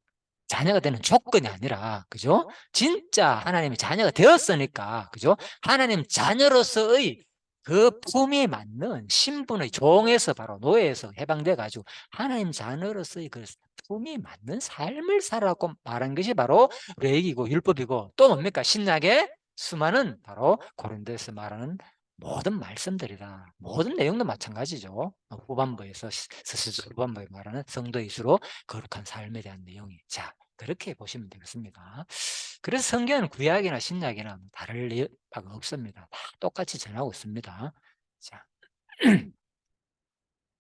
자녀가 되는 조건이 아니라, 그죠? 진짜 하나님의 자녀가 되었으니까, 그죠? 하나님 자녀로서의 그 품에 맞는 신분의 종에서 바로 노예에서 해방돼 가지고 하나님 자녀로서의 그 품이 맞는 삶을 살라고 말한 것이 바로 레위기고 율법이고, 또 뭡니까? 신약의 수많은 바로 고린도에서 말하는 모든 말씀들이다. 모든 내용도 마찬가지죠. 후반부에서 스스로 후반부에 말하는 성도의 수로 거룩한 삶에 대한 내용이. 자, 그렇게 보시면 되겠습니다. 그래서 성경은 구약이나 신약이나 다를 바가 없습니다. 다 똑같이 전하고 있습니다. 자,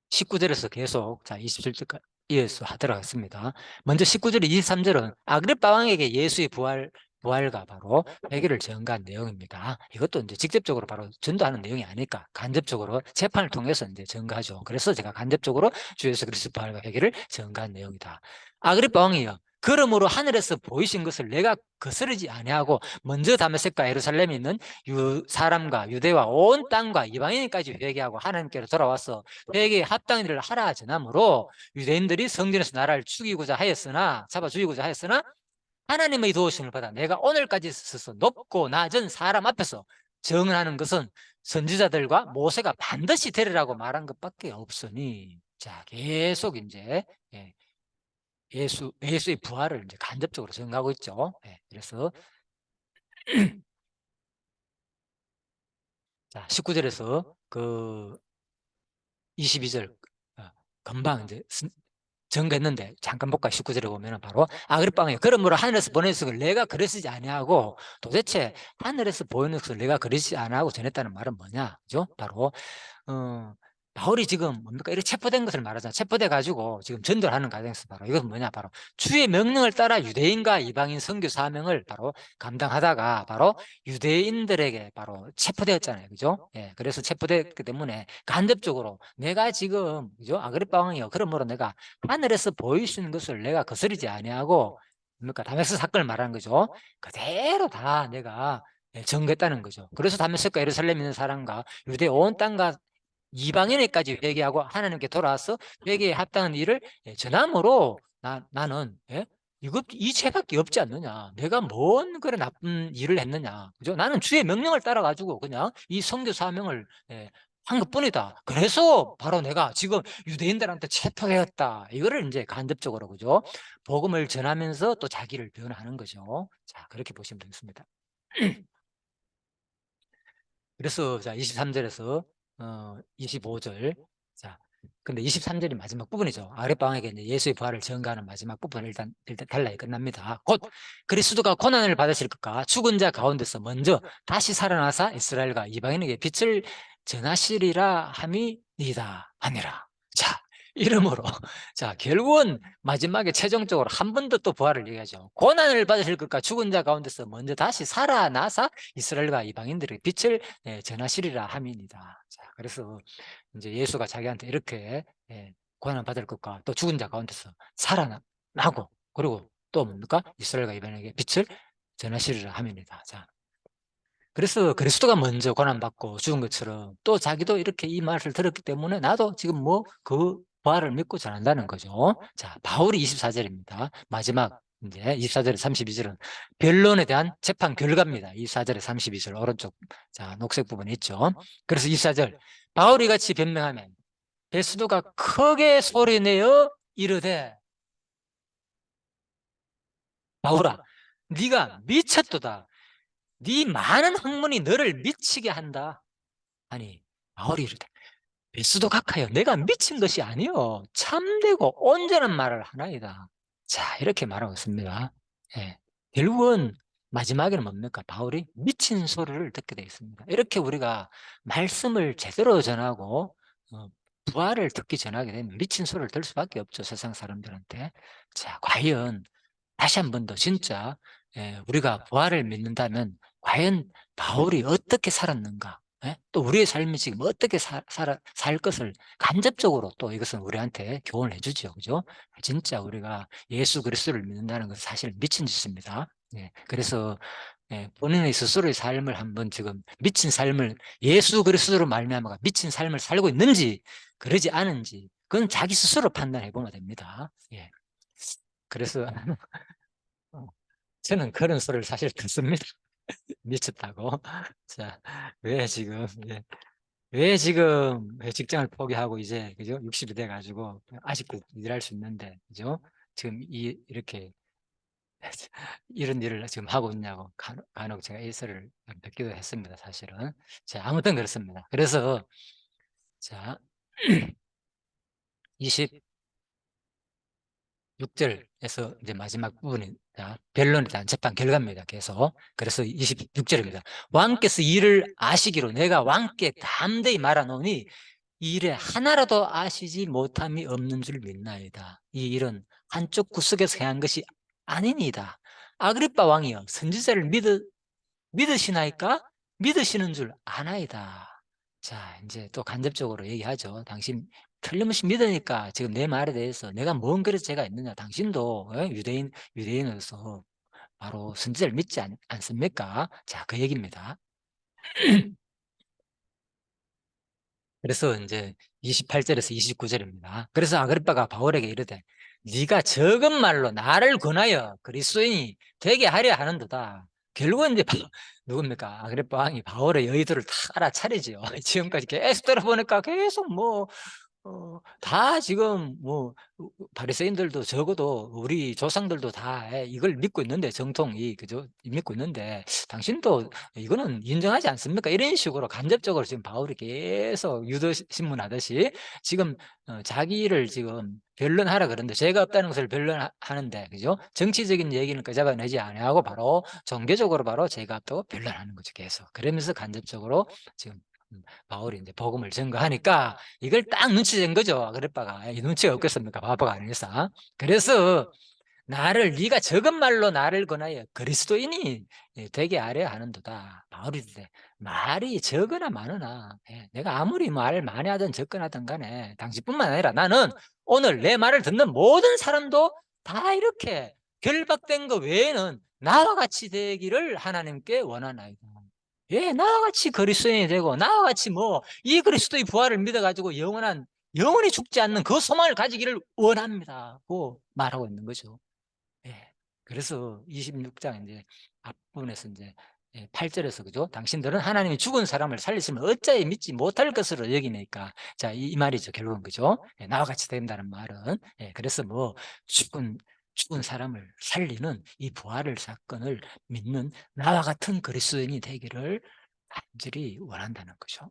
19절에서 계속, 자, 27절까지 이어서 하도록 하겠습니다. 먼저 19절, 23절은 아그리빠 왕에게 예수의 부활과 바로 회개를 전가한 내용입니다. 이것도 이제 직접적으로 바로 전도하는 내용이 아니까 간접적으로 재판을 통해서 이제 전가하죠. 그래서 제가 간접적으로 주 예수 그리스도 부활과 회개를 전가한 내용이다. 아그리빠 왕이요, 그러므로 하늘에서 보이신 것을 내가 거스르지 아니하고 먼저 다메섹과 예루살렘에 있는 사람과 유대와 온 땅과 이방인까지 회개하고 하나님께로 돌아와서 회개에 합당한 일을 하라 전함으로 유대인들이 성전에서 나라를 죽이고자 하였으나, 잡아 죽이고자 하였으나 하나님의 도우심을 받아 내가 오늘까지 있어서 높고 낮은 사람 앞에서 정언하는 것은 선지자들과 모세가 반드시 되리라고 말한 것밖에 없으니. 자, 계속 이제, 예, 예수의 부활을 이제 간접적으로 증거하고 있죠. 예, 그래서 자, 19절에서 그 22절, 금방 이제 증거했는데, 잠깐 볼까요? 19절에 보면 바로 아그리빠가 그러므로 하늘에서 보낸 것을 내가 그랬지 아니하고, 도대체 하늘에서 보이는 것을 내가 그랬지 아니하고 전했다는 말은 뭐냐? 그죠? 바로 바울이 지금 뭡니까? 이렇게 체포된 것을 말하잖아. 체포돼 가지고 지금 전도를 하는 과정에서 바로 이것은 뭐냐? 바로 주의 명령을 따라 유대인과 이방인 선교 사명을 바로 감당하다가 바로 유대인들에게 바로 체포되었잖아요. 그죠? 예. 그래서 체포됐기 때문에 간접적으로 내가 지금, 그죠? 아그리빠 왕이요, 그러므로 내가 하늘에서 보이시는 것을 내가 거스르지 아니하고, 뭡니까? 다메섹 사건을 말하는 거죠. 그대로 다 내가 전개했다는 거죠. 그래서 다메섹과 예루살렘에 있는 사람과 유대 온 땅과 이방인에까지 회개하고 하나님께 돌아와서 회개에 합당한 일을 전함으로 나는, 예? 이 죄밖에 없지 않느냐? 내가 뭔 그런 나쁜 일을 했느냐? 그죠? 나는 주의 명령을 따라 가지고 그냥 이 선교 사명을 한 것뿐이다. 그래서 바로 내가 지금 유대인들한테 체포되었다. 이거를 이제 간접적으로, 그죠? 복음을 전하면서 또 자기를 변화하는 거죠. 자, 그렇게 보시면 되겠습니다. 그래서 자, 23절에서 25절. 자, 근데 23절이 마지막 부분이죠. 아랫방에게 이제 예수의 부활을 증거하는 마지막 부분, 일단 단락이 끝납니다. 곧 그리스도가 고난을 받으실 것과 죽은 자 가운데서 먼저 다시 살아나사 이스라엘과 이방인에게 빛을 전하시리라 함이니이다 하니라. 자, 이러므로 자, 결국은 마지막에 최종적으로 한 번 더 또 부활을 얘기하죠. 고난을 받으실 것과 죽은 자 가운데서 먼저 다시 살아나사 이스라엘과 이방인들에게 빛을 전하시리라 함이니이다. 자, 그래서 이제 예수가 자기한테 이렇게 고난 받을 것과 또 죽은 자 가운데서 살아나고, 그리고 또 뭡니까? 이스라엘과 이방인에게 빛을 전하시리라 함이니이다. 자, 그래서 그리스도가 먼저 고난받고 죽은 것처럼 또 자기도 이렇게 이 말을 들었기 때문에 나도 지금 뭐 그 부활을 믿고 전한다는 거죠. 자, 바울이 24절입니다. 마지막 이제 24절에 32절은 변론에 대한 재판 결과입니다. 24절에 32절 오른쪽, 자, 녹색 부분에 있죠. 그래서 24절, 바울이 같이 변명하면 베스도가 크게 소리내어 이르되, 바울아, 네가 미쳤도다. 네 많은 학문이 너를 미치게 한다. 아니, 바울이 이르되, 베스도 각하여 내가 미친 것이 아니요 참되고 온전한 말을 하나이다. 자, 이렇게 말하고 있습니다. 예. 결국은 마지막에는 뭡니까? 바울이 미친 소리를 듣게 되어 있습니다. 이렇게 우리가 말씀을 제대로 전하고 부활을 듣기 전하게 되면 미친 소리를 들 수밖에 없죠, 세상 사람들한테. 자, 과연 다시 한 번 더 진짜 우리가 부활을 믿는다면 과연 바울이 어떻게 살았는가? 예? 또 우리의 삶이 지금 어떻게 살 것을 간접적으로 또 이것은 우리한테 교훈을 해 주죠. 그죠? 진짜 우리가 예수 그리스도를 믿는다는 것은 사실 미친 짓입니다. 예. 그래서 본인의 스스로의 삶을 한번 지금 미친 삶을 예수 그리스도로 말미암아 미친 삶을 살고 있는지 그러지 않은지 그건 자기 스스로 판단해 보면 됩니다. 예. 그래서 어 저는 그런 소리를 사실 듣습니다. 미쳤다고. 자, 왜 지금 왜 직장을 포기하고 이제 그죠? 60이 돼 가지고 아직도 일할 수 있는데 그죠? 지금 이렇게 이런 일을 지금 하고 있냐고 간혹 제가 일설을 뵙기도 했습니다, 사실은. 자, 아무튼 그렇습니다. 그래서 자, 26절에서 이제 마지막 부분이 자, 변론에 대한 재판 결과입니다. 계속. 그래서 26절입니다. 왕께서 이를 아시기로 내가 왕께 담대히 말하노니 이 일에 하나라도 아시지 못함이 없는 줄 믿나이다. 이 일은 한쪽 구석에서 행한 것이 아니니이다. 아그리빠 왕이여 선지자를 믿으시나이까? 믿으시는 줄 아나이다. 자, 이제 또 간접적으로 얘기하죠. 당신 틀림없이 믿으니까 지금 내 말에 대해서 내가 뭔 그릇 죄가 있느냐. 당신도 유대인으로서 바로 선지자를 믿지 않습니까? 자, 그 얘기입니다. 그래서 이제 28절에서 29절입니다. 그래서 아그리빠가 바울에게 이르되 네가 적은 말로 나를 권하여 그리스도인이 되게 하려 하는도다. 결국은 이제 누굽니까? 아그리빠 왕이 바울의 여의도를 다 알아차리지요. 지금까지 계속 들어보니까 계속 다 지금 바리새인들도 적어도 우리 조상들도 다 이걸 믿고 있는데 정통이 그죠? 믿고 있는데 당신도 이거는 인정하지 않습니까? 이런 식으로 간접적으로 지금 바울이 계속 유도 신문하듯이 지금 자기를 지금 변론하라 그러는데 죄가 없다는 것을 변론하는데 그죠? 정치적인 얘기는 끄잡아내지 아니하고 바로 종교적으로 바로 죄가 없다고 변론하는 거죠. 계속 그러면서 간접적으로 지금 바울이 이제 복음을 전거하니까 이걸 딱 눈치챈 거죠. 아그리빠가. 이 눈치가 없겠습니까? 바보가 아니라서. 그래서 네가 적은 말로 나를 권하여 그리스도인이 되게 하려 하는도다. 바울이 이제 말이 적으나 많으나 내가 아무리 말 많이 하든 적거나 하든 간에 당신뿐만 아니라 나는 오늘 내 말을 듣는 모든 사람도 다 이렇게 결박된 거 외에는 나와 같이 되기를 하나님께 원하나이다. 나와 같이 그리스도인이 되고 나와 같이 이 그리스도의 부활을 믿어가지고 영원히 죽지 않는 그 소망을 가지기를 원합니다고 말하고 있는 거죠. 예. 그래서 26장 이제 앞부분에서 이제 8절에서 그죠? 당신들은 하나님이 죽은 사람을 살리시면 어찌하여 믿지 못할 것으로 여기니까. 자, 이 말이죠. 결국은 그죠? 나와 같이 된다는 말은. 그래서 죽은 사람을 살리는 이 부활을 사건을 믿는 나와 같은 그리스도인이 되기를 간절히 원한다는 거죠.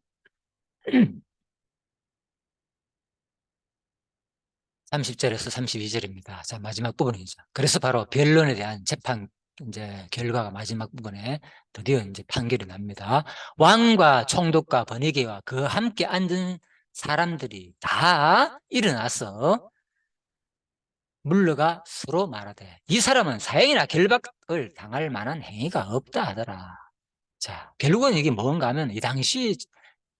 30절에서 32절입니다. 자, 마지막 부분이죠. 그래서 바로 변론에 대한 재판 이제 결과가 마지막 부분에 드디어 이제 판결이 납니다. 왕과 총독과 번이게와 그 함께 앉은 사람들이 다 일어나서 물러가 서로 말하되 이 사람은 사형이나 결박을 당할 만한 행위가 없다 하더라. 자, 결국은 이게 뭔가 하면 이 당시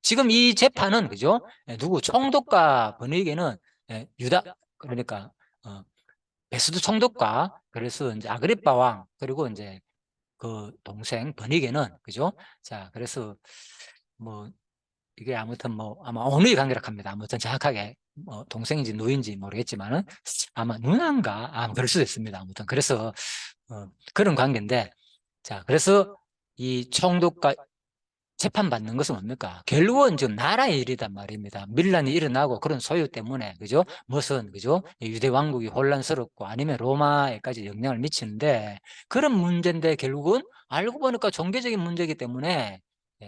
지금 이 재판은 그죠? 누구 총독과 번이게는 유다 그러니까 베스도 총독과 그래서 이제 아그리빠 왕 그리고 이제 그 동생 번이게는 그죠? 자, 그래서 뭐 이게 아무튼 아마 어느 관계라 합니다. 아무튼 정확하게 동생인지 누인지 모르겠지만은 아마 누나인가 그럴 수도 있습니다. 아무튼 그래서 그런 관계인데 자, 그래서 이 총독과 재판받는 것은 뭡니까? 결국은 지금 나라의 일이단 말입니다. 밀란이 일어나고 그런 소유 때문에, 그죠? 무슨, 그죠? 유대 왕국이 혼란스럽고 아니면 로마에까지 영향을 미치는데 그런 문제인데 결국은 알고 보니까 종교적인 문제이기 때문에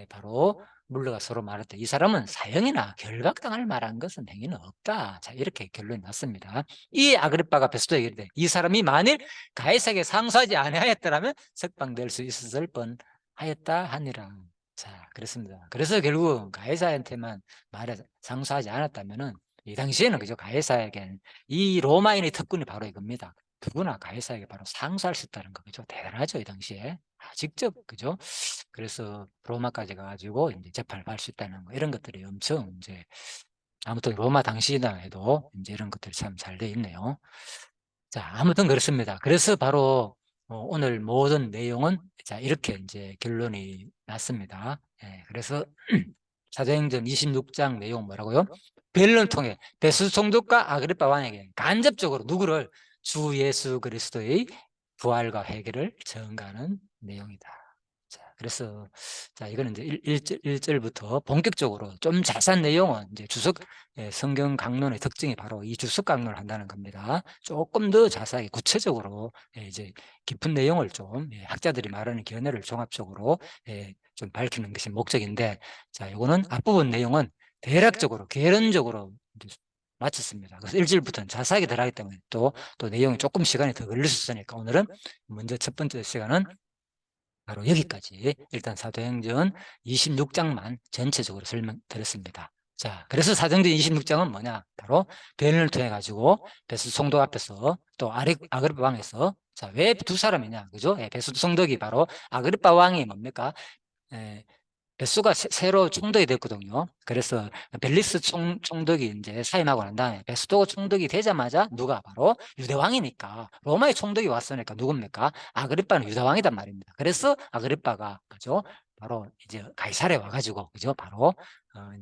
바로 물러가 서로 말했다. 이 사람은 사형이나 결박당할 만한 것은 행위는 없다. 자, 이렇게 결론이 났습니다. 이 아그리빠가 베스도에게 이르되 이 사람이 만일 가이사에게 상소하지 아니하였더라면 석방될 수 있었을 뻔하였다 하니라. 자, 그렇습니다. 그래서 결국 가해사한테만 말해 상소하지 않았다면은 이 당시에는 그죠 가해사에게는 이 로마인의 특권이 바로 이겁니다. 누구나 가해사에게 바로 상소할 수 있다는 거, 그죠? 대단하죠, 이 당시에. 직접, 그죠? 그래서 로마까지 가가지고 이제 재판을 받을 수 있다는 거, 이런 것들이 엄청 이제, 아무튼 로마 당시나 해도 이제 이런 것들이 참 잘 돼 있네요. 자, 아무튼 그렇습니다. 그래서 바로 오늘 모든 내용은 자, 이렇게 이제 결론이 났습니다. 예, 그래서 사도행전 26장 내용 뭐라고요? 벨론을 통해 베스도 총독과 아그리파 왕에게 간접적으로 누구를? 주 예수 그리스도의 부활과 회개를 증가하는 내용이다. 자, 그래서 자, 이거는 이제 1절부터 본격적으로 좀 자세한 내용은 이제 성경 강론의 특징이 바로 이 주석 강론을 한다는 겁니다. 조금 더 자세하게 구체적으로 이제 깊은 내용을 좀 학자들이 말하는 견해를 종합적으로 좀 밝히는 것이 목적인데, 자, 이거는 앞부분 내용은 대략적으로 개론적으로 이제 마쳤습니다. 그래서 1절부터는 자세하게 들어가기 때문에 또 내용이 조금 시간이 더 걸릴 수 있으니까 오늘은 먼저 첫 번째 시간은 바로 여기까지 일단 사도행전 26장만 전체적으로 설명드렸습니다. 자, 그래서 사도행전 26장은 뭐냐? 바로 변론을 통해 가지고 베스도 성도 앞에서 또 아그리파 왕에서, 자, 왜 두 사람이냐? 그죠? 베스도 성덕이 바로 아그리파 왕이 뭡니까? 베스도가 새로 총독이 됐거든요. 그래서 벨리스 총독이 이제 사임하고 난 다음에 베스도가 총독이 되자마자 누가? 바로 유대왕이니까, 로마의 총독이 왔으니까 누굽니까? 아그리빠는 유대왕이단 말입니다. 그래서 아그리빠가, 그죠? 바로 이제 가이사랴에 와가지고, 그죠? 바로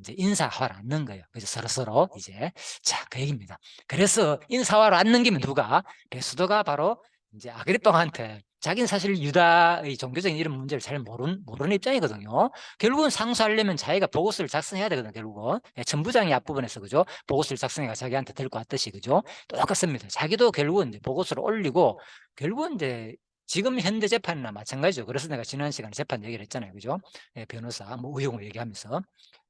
이제 인사하러 앉는 거예요. 그래서 서로 이제, 자, 그 얘기입니다. 그래서 인사하러 앉는 김에 누가? 베스도가 바로 이제 아그리빠한테, 자기는 사실 유다의 종교적인 이런 문제를 잘 모르는 입장이거든요. 결국은 상소하려면 자기가 보고서를 작성해야 되거든요. 결국은 천부장이 앞부분에서, 그죠? 보고서를 작성해가 자기한테 들고 왔듯이, 그죠? 똑같습니다. 자기도 결국은 이제 보고서를 올리고, 결국은 이제 지금 현대 재판이나 마찬가지죠. 그래서 내가 지난 시간에 재판 얘기를 했잖아요. 그죠? 변호사 뭐 의혹을 얘기하면서.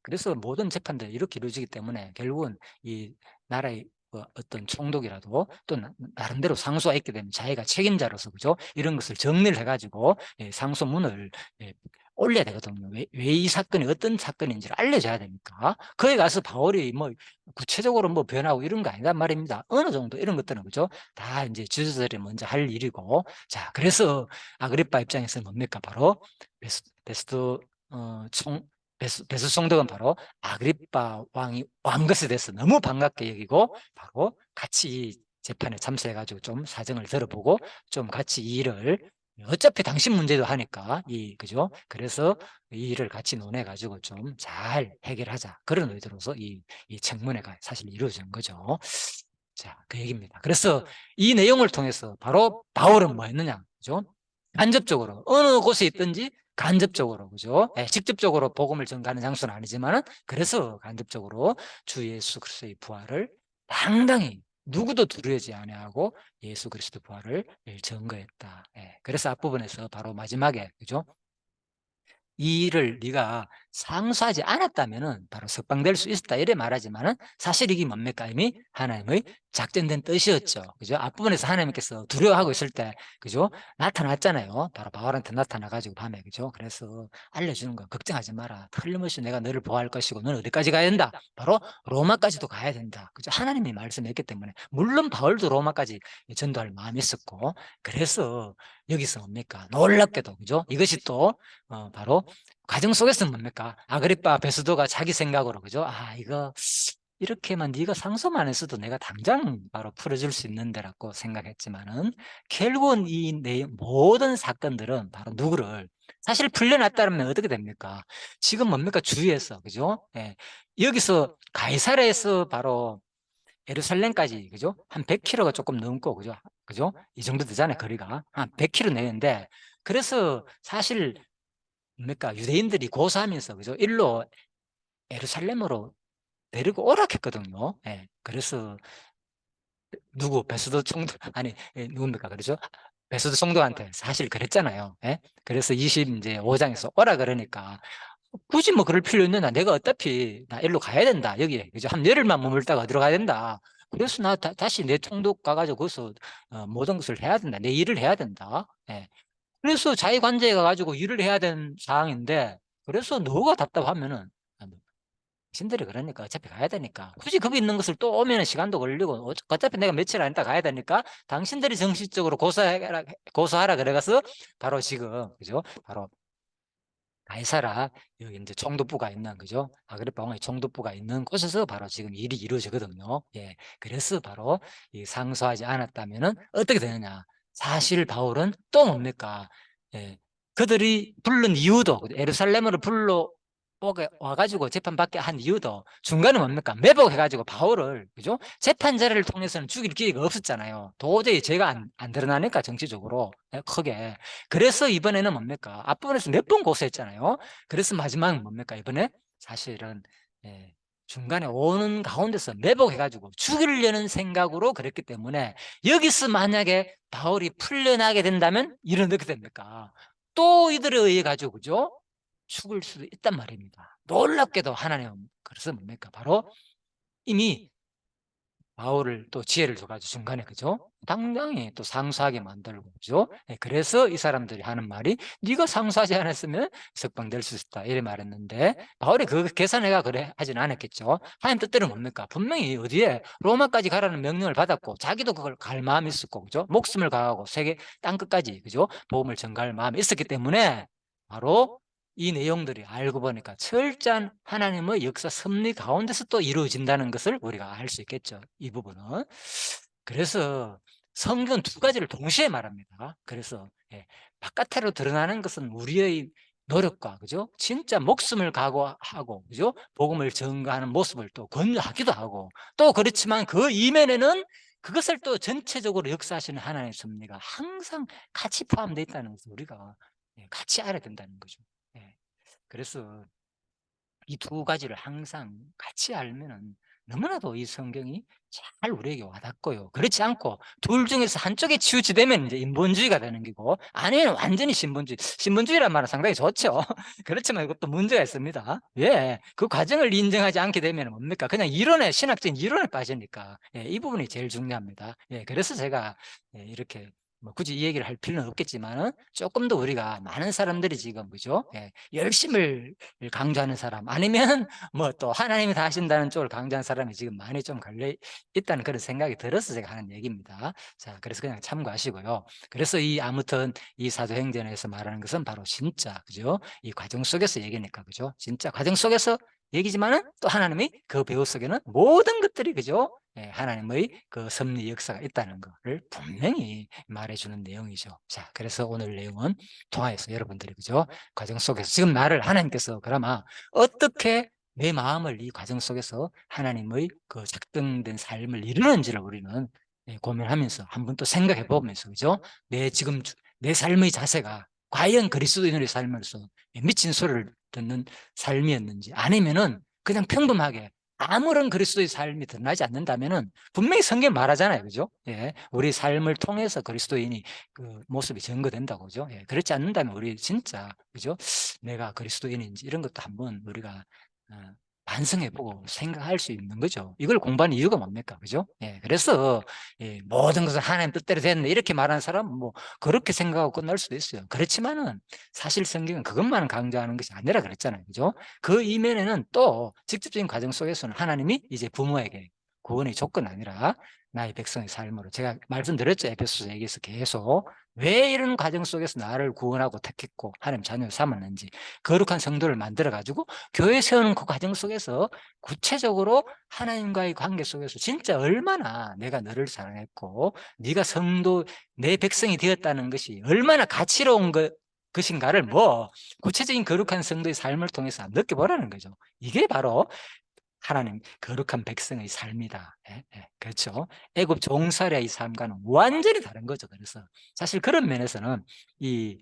그래서 모든 재판들이 이렇게 이루어지기 때문에 결국은 이 나라의 어떤 총독이라도 또 나름대로 상소가 있게 되면 자기가 책임자로서, 그죠? 이런 것을 정리를 해가지고 상소문을 올려야 되거든요. 왜 이 사건이 어떤 사건인지를 알려줘야 되니까. 거기 가서 바울이 뭐 구체적으로 뭐 변하고 이런 거 아니란 말입니다. 어느 정도 이런 것들은, 그죠? 다 이제 지도자들이 먼저 할 일이고. 자, 그래서 아그리빠 입장에서 뭡니까? 바로 베스트 베스 총독은 바로 아그리빠 왕이 왕것에 대해서 너무 반갑게 여기고 바로 같이 이 재판에 참석해가지고 좀 사정을 들어보고 좀 같이 이 일을, 어차피 당신 문제도 하니까 그죠? 그래서 이 일을 같이 논해가지고 좀 잘 해결하자, 그런 의도로서 이 청문회가 사실 이루어진 거죠. 자, 그 얘기입니다. 그래서 이 내용을 통해서 바로 바울은 뭐 했느냐, 그죠? 간접적으로 어느 곳에 있든지 간접적으로, 그죠? 직접적으로 복음을 전가하는 장소는 아니지만은, 그래서 간접적으로 주 예수 그리스도의 부활을 당당히 누구도 두려워하지 아니하고 예수 그리스도 부활을 증거했다. 그래서 앞부분에서 바로 마지막에, 그죠? 이 일을 네가 상수하지 않았다면은 바로 석방될 수 있었다, 이래 말하지만은 사실 이게 뭡니까? 이미 하나님의 작전된 뜻이었죠. 그죠? 앞부분에서 하나님께서 두려워하고 있을 때, 그죠? 나타났잖아요. 바로 바울한테 나타나가지고 밤에, 그죠? 그래서 알려주는 거, 걱정하지 마라. 틀림없이 내가 너를 보호할 것이고, 너는 어디까지 가야 된다? 바로 로마까지도 가야 된다. 그죠? 하나님이 말씀했기 때문에. 물론 바울도 로마까지 전도할 마음이 있었고, 그래서 여기서 뭡니까? 놀랍게도, 그죠? 이것이 또 바로 과정 속에서는 뭡니까? 아그리빠 베스도가 자기 생각으로, 그죠? 이거 이렇게만 네가 상소만 했어도 내가 당장 바로 풀어줄 수 있는데라고 생각했지만은, 결국은 모든 사건들은 바로 누구를 사실 풀려났다면 어떻게 됩니까? 지금 뭡니까? 주위에서, 그죠? 여기서 가이사랴에서 바로 예루살렘까지, 그죠? 한 100km가 조금 넘고, 그죠? 그죠? 이 정도 되잖아요. 거리가 한 100km 내는데, 그래서 사실 뭡니까? 유대인들이 고사하면서, 그죠? 일로 예루살렘으로 데리고 오라 했거든요. 그래서 누구 베스도 총독 아니 누굽니까? 그러죠? 베스도 총독한테 사실 그랬잖아요. 그래서 25장에서 오라 그러니까 굳이 뭐 그럴 필요 있느냐? 내가 어차피 나 일로 가야 된다. 여기, 그죠? 한 열흘만 머물다가 어디로 가야 된다. 그래서 나 다시 내 총독 가가지고 거기서 모든 것을 해야 된다. 내 일을 해야 된다. 그래서 자기관제에 가가지고 일을 해야 되는 상황인데, 그래서 너가 답답하면은 신들이 그러니까 어차피 가야 되니까 굳이 거기 있는 것을 또 오면은 시간도 걸리고 어차피 내가 며칠 안 있다 가야 되니까 당신들이 정식적으로 고소하라 그래가서 바로 지금 그죠? 바로 가이사라 여기 이제 총독부가 있는 그죠? 아그리파 왕의 총독부가 있는 곳에서 바로 지금 일이 이루어지거든요. 예, 그래서 바로 이 상소하지 않았다면은 어떻게 되느냐? 사실 바울은 또 뭡니까? 예, 그들이 부른 이유도 예루살렘으로 불러 와가지고 재판받게 한 이유도 중간에 뭡니까? 매복해가지고 바울을 그죠? 재판자를 통해서는 죽일 기회가 없었잖아요. 도저히 죄가 안 드러나니까 정치적으로 크게. 그래서 이번에는 뭡니까? 앞부분에서 몇 번 고소했잖아요. 그래서 마지막은 뭡니까? 이번에 사실은 예, 중간에 오는 가운데서 매복해가지고 죽이려는 생각으로 그랬기 때문에 여기서 만약에 바울이 풀려나게 된다면 일은 어떻게 됩니까? 또 이들에 의해 가지고 그죠? 죽을 수도 있단 말입니다. 놀랍게도 하나님은 그래서 뭡니까? 바로 이미 바울을 또 지혜를 줘가지고 중간에 그죠? 당당히 또 상소하게 만들고 그죠? 예, 그래서 이 사람들이 하는 말이 네가 상소하지 않았으면 석방될 수 있다 이래 말했는데 바울이 그 계산해가 그래 하진 않았겠죠. 하나님 뜻대로 뭡니까? 분명히 어디에 로마까지 가라는 명령을 받았고 자기도 그걸 갈 마음이 있었고 그죠? 목숨을 가하고 세계 땅 끝까지 그죠? 복음을 전가할 마음이 있었기 때문에 바로 이 내용들이 알고 보니까 철저한 하나님의 역사 섭리 가운데서 또 이루어진다는 것을 우리가 알 수 있겠죠. 이 부분은. 그래서 성경은 두 가지를 동시에 말합니다. 그래서 예, 바깥으로 드러나는 것은 우리의 노력과 그죠? 진짜 목숨을 각오하고 그죠? 복음을 전가하는 모습을 또 권유하기도 하고 또 그렇지만 그 이면에는 그것을 또 전체적으로 역사하시는 하나님의 섭리가 항상 같이 포함되어 있다는 것을 우리가 같이 알아야 된다는 거죠. 예. 그래서 이 두 가지를 항상 같이 알면은 너무나도 이 성경이 잘 우리에게 와닿고요. 그렇지 않고 둘 중에서 한쪽에 치우치되면 이제 인본주의가 되는 거고 아니면 완전히 신본주의. 신본주의란 말은 상당히 좋죠. 그렇지만 이것도 문제가 있습니다. 예. 그 과정을 인정하지 않게 되면 뭡니까? 그냥 이론에, 신학적인 이론에 빠지니까. 예, 이 부분이 제일 중요합니다. 예, 그래서 제가 이렇게 뭐 굳이 이 얘기를 할 필요는 없겠지만은 조금 더 우리가 많은 사람들이 지금 그죠? 예, 열심을 강조하는 사람 아니면 뭐 또 하나님이 다 하신다는 쪽을 강조하는 사람이 지금 많이 좀 갈려 있다는 그런 생각이 들어서 제가 하는 얘기입니다. 자, 그래서 그냥 참고하시고요. 그래서 이 아무튼 이 사도행전에서 말하는 것은 바로 진짜 그죠? 이 과정 속에서 얘기니까 그죠? 진짜 과정 속에서 얘기지만은 또 하나님이 그 배후 속에는 모든 것들이 그죠? 예, 하나님의 그 섭리 역사가 있다는 것을 분명히 말해주는 내용이죠. 자, 그래서 오늘 내용은 통하여서 여러분들이 그죠? 과정 속에서 지금 나를 하나님께서 그러면 어떻게 내 마음을 이 과정 속에서 하나님의 그 작정된 삶을 이루는지를 우리는 고민하면서 한번 또 생각해 보면서 그죠? 내 지금 내 삶의 자세가 과연 그리스도인의 삶으로서 미친 소리를 듣는 삶이었는지 아니면은 그냥 평범하게 아무런 그리스도의 삶이 드러나지 않는다면은 분명히 성경 말하잖아요. 그죠? 예. 우리 삶을 통해서 그리스도인이 그 모습이 증거된다고 그죠? 예. 그렇지 않는다면 우리 진짜 그죠? 내가 그리스도인인지 이런 것도 한번 우리가 어, 반성해보고 생각할 수 있는 거죠. 이걸 공부하는 이유가 뭡니까? 그죠? 예. 그래서 모든 것은 하나님 뜻대로 됐네 이렇게 말하는 사람은 뭐 그렇게 생각하고 끝날 수도 있어요. 그렇지만은 사실 성경은 그것만 강조하는 것이 아니라 그랬잖아요. 그죠? 그 이면에는 또 직접적인 과정 속에서는 하나님이 이제 부모에게 구원의 조건 아니라 나의 백성의 삶으로 제가 말씀드렸죠. 에베소서 얘기해서 계속 왜 이런 과정 속에서 나를 구원하고 택했고 하나님 자녀를 삼았는지 거룩한 성도를 만들어 가지고 교회 세우는 그 과정 속에서 구체적으로 하나님과의 관계 속에서 진짜 얼마나 내가 너를 사랑했고 네가 성도 내 백성이 되었다는 것이 얼마나 가치로운 것인가를 뭐 구체적인 거룩한 성도의 삶을 통해서 느껴보라는 거죠. 이게 바로 하나님 거룩한 백성의 삶이다. 예, 예, 그렇죠. 애굽 종살이의 삶과는 완전히 다른 거죠. 그래서 사실 그런 면에서는 이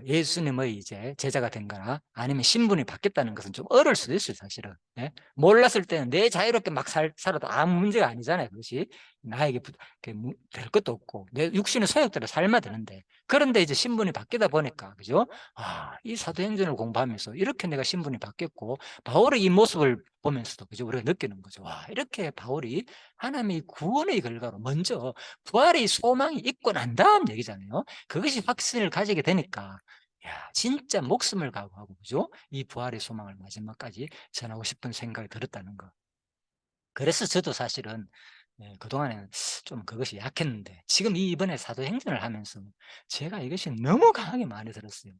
예수님의 이제 제자가 된거나 아니면 신분이 바뀌었다는 것은 좀 어려울 수도 있어요. 사실은 예? 몰랐을 때는 내 자유롭게 막 살아도 아무 문제가 아니잖아요. 그것이 나에게 될 것도 없고 내 육신의 소욕대로 삶아야 되는데 그런데 이제 신분이 바뀌다 보니까 그죠? 이 사도행전을 공부하면서 이렇게 내가 신분이 바뀌었고 바울의 이 모습을 보면서도 그죠? 우리가 느끼는 거죠. 와, 이렇게 바울이 하나님의 구원의 결과로 먼저 부활의 소망이 있고 난 다음 얘기잖아요. 그것이 확신을 가지게 되니까 야, 진짜 목숨을 각오하고, 그죠? 이 부활의 소망을 마지막까지 전하고 싶은 생각이 들었다는 거. 그래서 저도 사실은 그동안에는 좀 그것이 약했는데, 지금 이번에 사도행전을 하면서 제가 이것이 너무 강하게 많이 들었어요.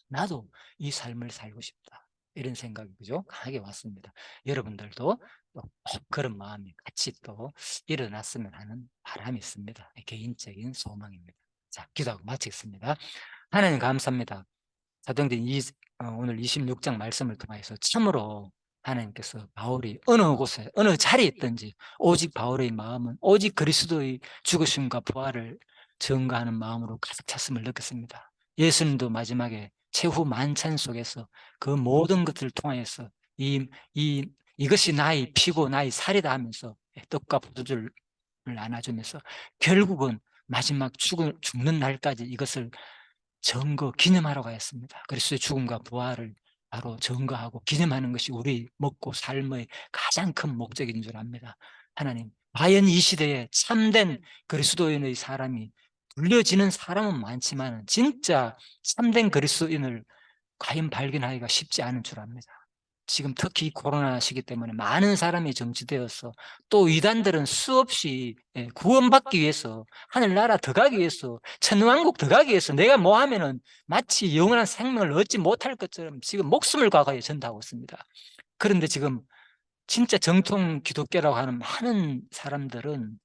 나도 이 삶을 살고 싶다, 이런 생각이, 그죠? 강하게 왔습니다. 여러분들도 꼭 그런 마음이 같이 또 일어났으면 하는 바람이 있습니다. 개인적인 소망입니다. 자, 기도하고 마치겠습니다. 하나님 감사합니다. 사도행전 오늘 26장 말씀을 통해서 참으로 하나님께서 바울이 어느 곳에 어느 자리에 있든지 오직 바울의 마음은 오직 그리스도의 죽으심과 부활을 증거하는 마음으로 가득 찼음을 느꼈습니다. 예수님도 마지막에 최후 만찬 속에서 그 모든 것들을 통하여서 이것이 나의 피고 나의 살이다 하면서 떡과 포도주를 나눠주면서 결국은 마지막 죽는 날까지 이것을 기념하러 가였습니다. 그리스도의 죽음과 부활을 바로 증거하고 기념하는 것이 우리 먹고 삶의 가장 큰 목적인 줄 압니다. 하나님, 과연 이 시대에 참된 그리스도인의 사람이 불려지는 사람은 많지만 진짜 참된 그리스도인을 과연 발견하기가 쉽지 않은 줄 압니다. 지금 특히 코로나 시기 때문에 많은 사람이 정지되어서 또 이단들은 수없이 구원받기 위해서, 하늘나라 들어가기 위해서, 천왕국 들어가기 위해서 내가 뭐 하면은 마치 영원한 생명을 얻지 못할 것처럼 지금 목숨을 과거에 전도하고 있습니다. 그런데 지금 진짜 정통 기독교라고 하는 많은 사람들은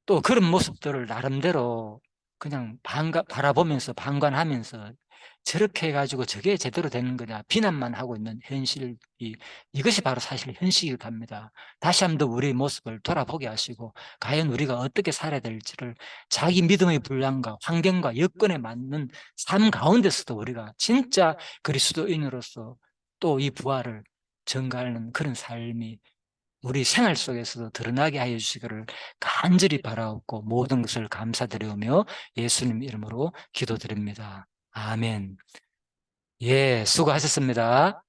또 그런 모습들을 나름대로 그냥 바라보면서 방관하면서 저렇게 해가지고 저게 제대로 되는 거냐 비난만 하고 있는 현실이, 이것이 바로 사실 현실일 겁니다. 다시 한번 더 우리의 모습을 돌아보게 하시고 과연 우리가 어떻게 살아야 될지를 자기 믿음의 분량과 환경과 여건에 맞는 삶 가운데서도 우리가 진짜 그리스도인으로서 또 이 부활을 증가하는 그런 삶이 우리 생활 속에서도 드러나게 하여 주시기를 간절히 바라옵고 모든 것을 감사드리며 예수님 이름으로 기도드립니다. 아멘. 예, 수고하셨습니다.